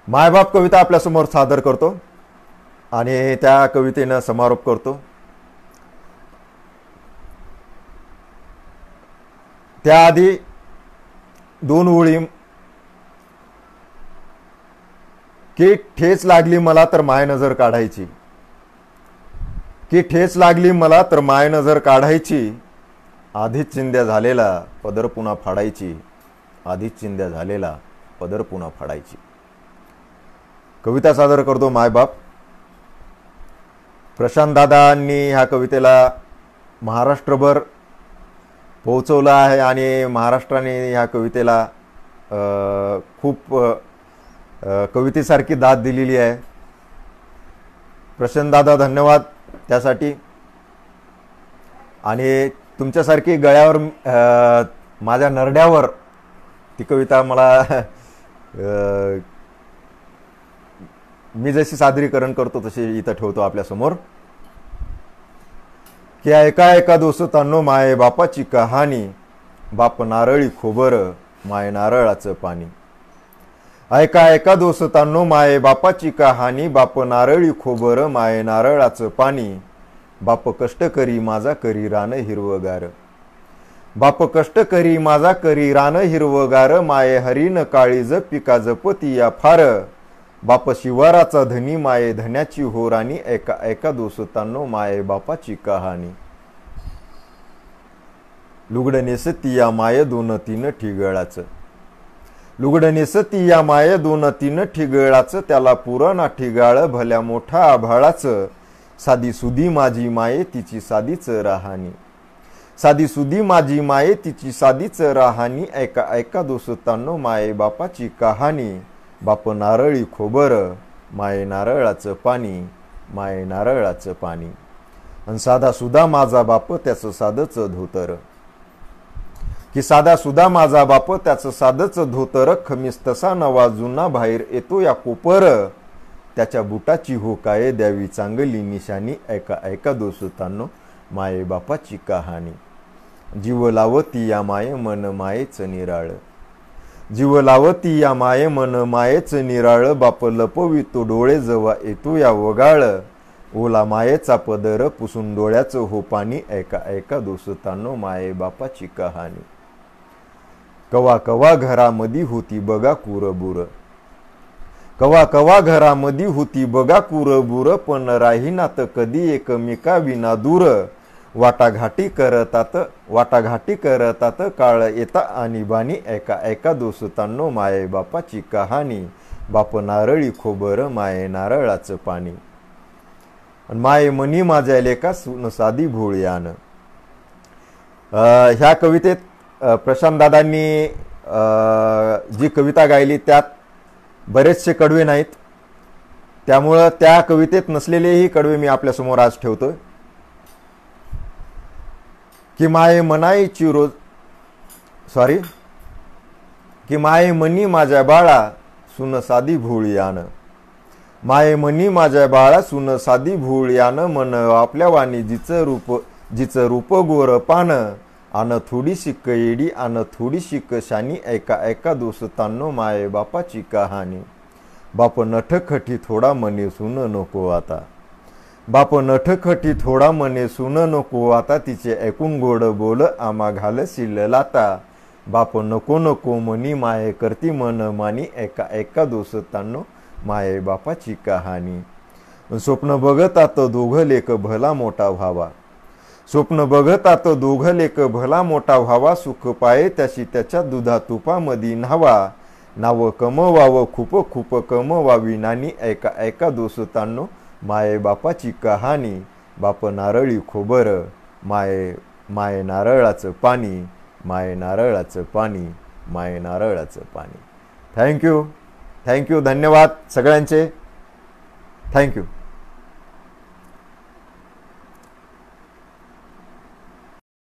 मायबाप कविता आपल्यासमोर सादर करतो आणि त्या कवितेनं समारोप करतो. त्याआधी दोन ओळी की ठेच लागली मला तर माय नजर काढायची, की ठेच लागली मला तर माय नजर काढायची, आधीच चिंध्या झालेला पदर पुन्हा फाडायची, आधीच चिंध्या झालेला पदर पुन्हा फाडायची. कविता सादर करतो मायबाप. प्रशांत दादांनी ह्या कवितेला महाराष्ट्रभर पोहोचवलं आहे आणि महाराष्ट्राने ह्या कवितेला खूप कवितेसारखी दाद दिलेली आहे. प्रशांत दादा धन्यवाद त्यासाठी. आणि तुमच्यासारखी गळ्यावर माझ्या नरड्यावर ती कविता मला मी जशी सादरीकरण करतो तशी इथं ठेवतो आपल्यासमोर. की एका एका दोस्तांनो माये बापाची कहाणी, बाप नारळी खोबर माये नारळाचं पाणी. ऐका ऐका दोस्तांनो माये बापाची कहाणी, बाप नारळी खोबर माये नारळाचं पाणी. बाप कष्ट करी माझा करी रान हिरवगार, बाप कष्ट करी माझा करी रान हिरवगार. माये हरीन काळीज पिका जपती या फार, बाप शिवाराचा धनी माये धन्याची हो राणी. एका एका दोस्तांनो माये बापाची कहाणी. लुगड नेसती या माये दोन तीन ठिगळाचं, लुगड नेसती या माये दोन तीन ठिगळाचं. त्याला पुराणा ठिगाळ भल्या मोठा आभाळाचं. साधी सुधी माझी माये तिची साधीच राहाणी, साधी सुधी माझी माये तिची साधीच राहाणी. ऐका ऐका दोस्तांनो माये बापाची कहाणी, बाप नारळी खोबर माये नारळाचं पाणी, माये नारळाचं पाणी. आणि साधा सुधा माझा बाप त्याचं साधच धोतर, की साधा सुधा माझा बाप त्याचं साधच धोतर. खमीस तसा नवा जुना बाहेर येतो या कोपर, त्याच्या बुटाची हो काय द्यावी चांगली निशाणी. ऐका ऐका दोस्तांनो माये बापाची कहाणी. जीव लावती या माये मन मायेच निराळ, जीव लावती या माये मन मायेच निराळ. बाप लपवितो डोळे जवा येतो या वगाळ, ओला मायेचा पदर पुसून डोळ्याचं हो पाणी. ऐका ऐका दोस्तांनो माये बापाची कहाणी. कवा कवा घरामधी होती बघा कुरबुर, कवा कवा घरामधी होती बघा कुरबुर. पण राहीनात कधी एकमेका विना दूर, वाटाघाटी करतात वाटाघाटी करतात काळ येता आणि बाणी. ऐका ऐका दोस्तांनो माये बापाची कहाणी, बाप नारळी खोबर माये नारळाचं पाणी. माये मनी माझ्या लेका सुन साधी भोळ्यान. ह्या कवितेत प्रशांत दादांनी जी कविता गायली त्यात बरेचसे कडवे नाहीत, त्यामुळं त्या कवितेत नसलेलेही कडवे मी आपल्यासमोर आज ठेवतोय. की माये मनाईची रोज की माये मनी माझ्या बाळा सुन साधी भोळ्यान, माये मनी माझ्या बाळा सुन साधी भोळ्यान. मन आपल्या वाणी जिचं रूप गोर पान, आन थोडीशी कयडी आन थोडीशी कशानी. ऐका ऐका दोस्तांनो माये बापाची कहाणी. बाप नठखटी थोडा मने सुन नको आता, बाप नठखटी थोडा मने सुन नको आता. तिचे ऐकून गोड बोल आम्हा घालशील लाता, बाप नको नको मनी माये करती मन मानी. ऐका ऐका दोस्तांनो माये बापाची कहाणी. स्वप्न बघतात दोघं लेक भला मोठा व्हावा, स्वप्न बघतात दोघं लेक भला मोठा व्हावा. सुख पाये त्याशी त्याच्या दुधा तुपामधी न्हावा, नाव कमवावं खूप खूप कमवावी नानी. ऐका ऐका दोस्तांनो माये बापाची कहाणी. बाप नारळी खोबर माये नारळाचं पाणी, माये नारळाचं पाणी, माये नारळाचं पाणी. थँक्यू धन्यवाद सगळ्यांचे. थँक्यू.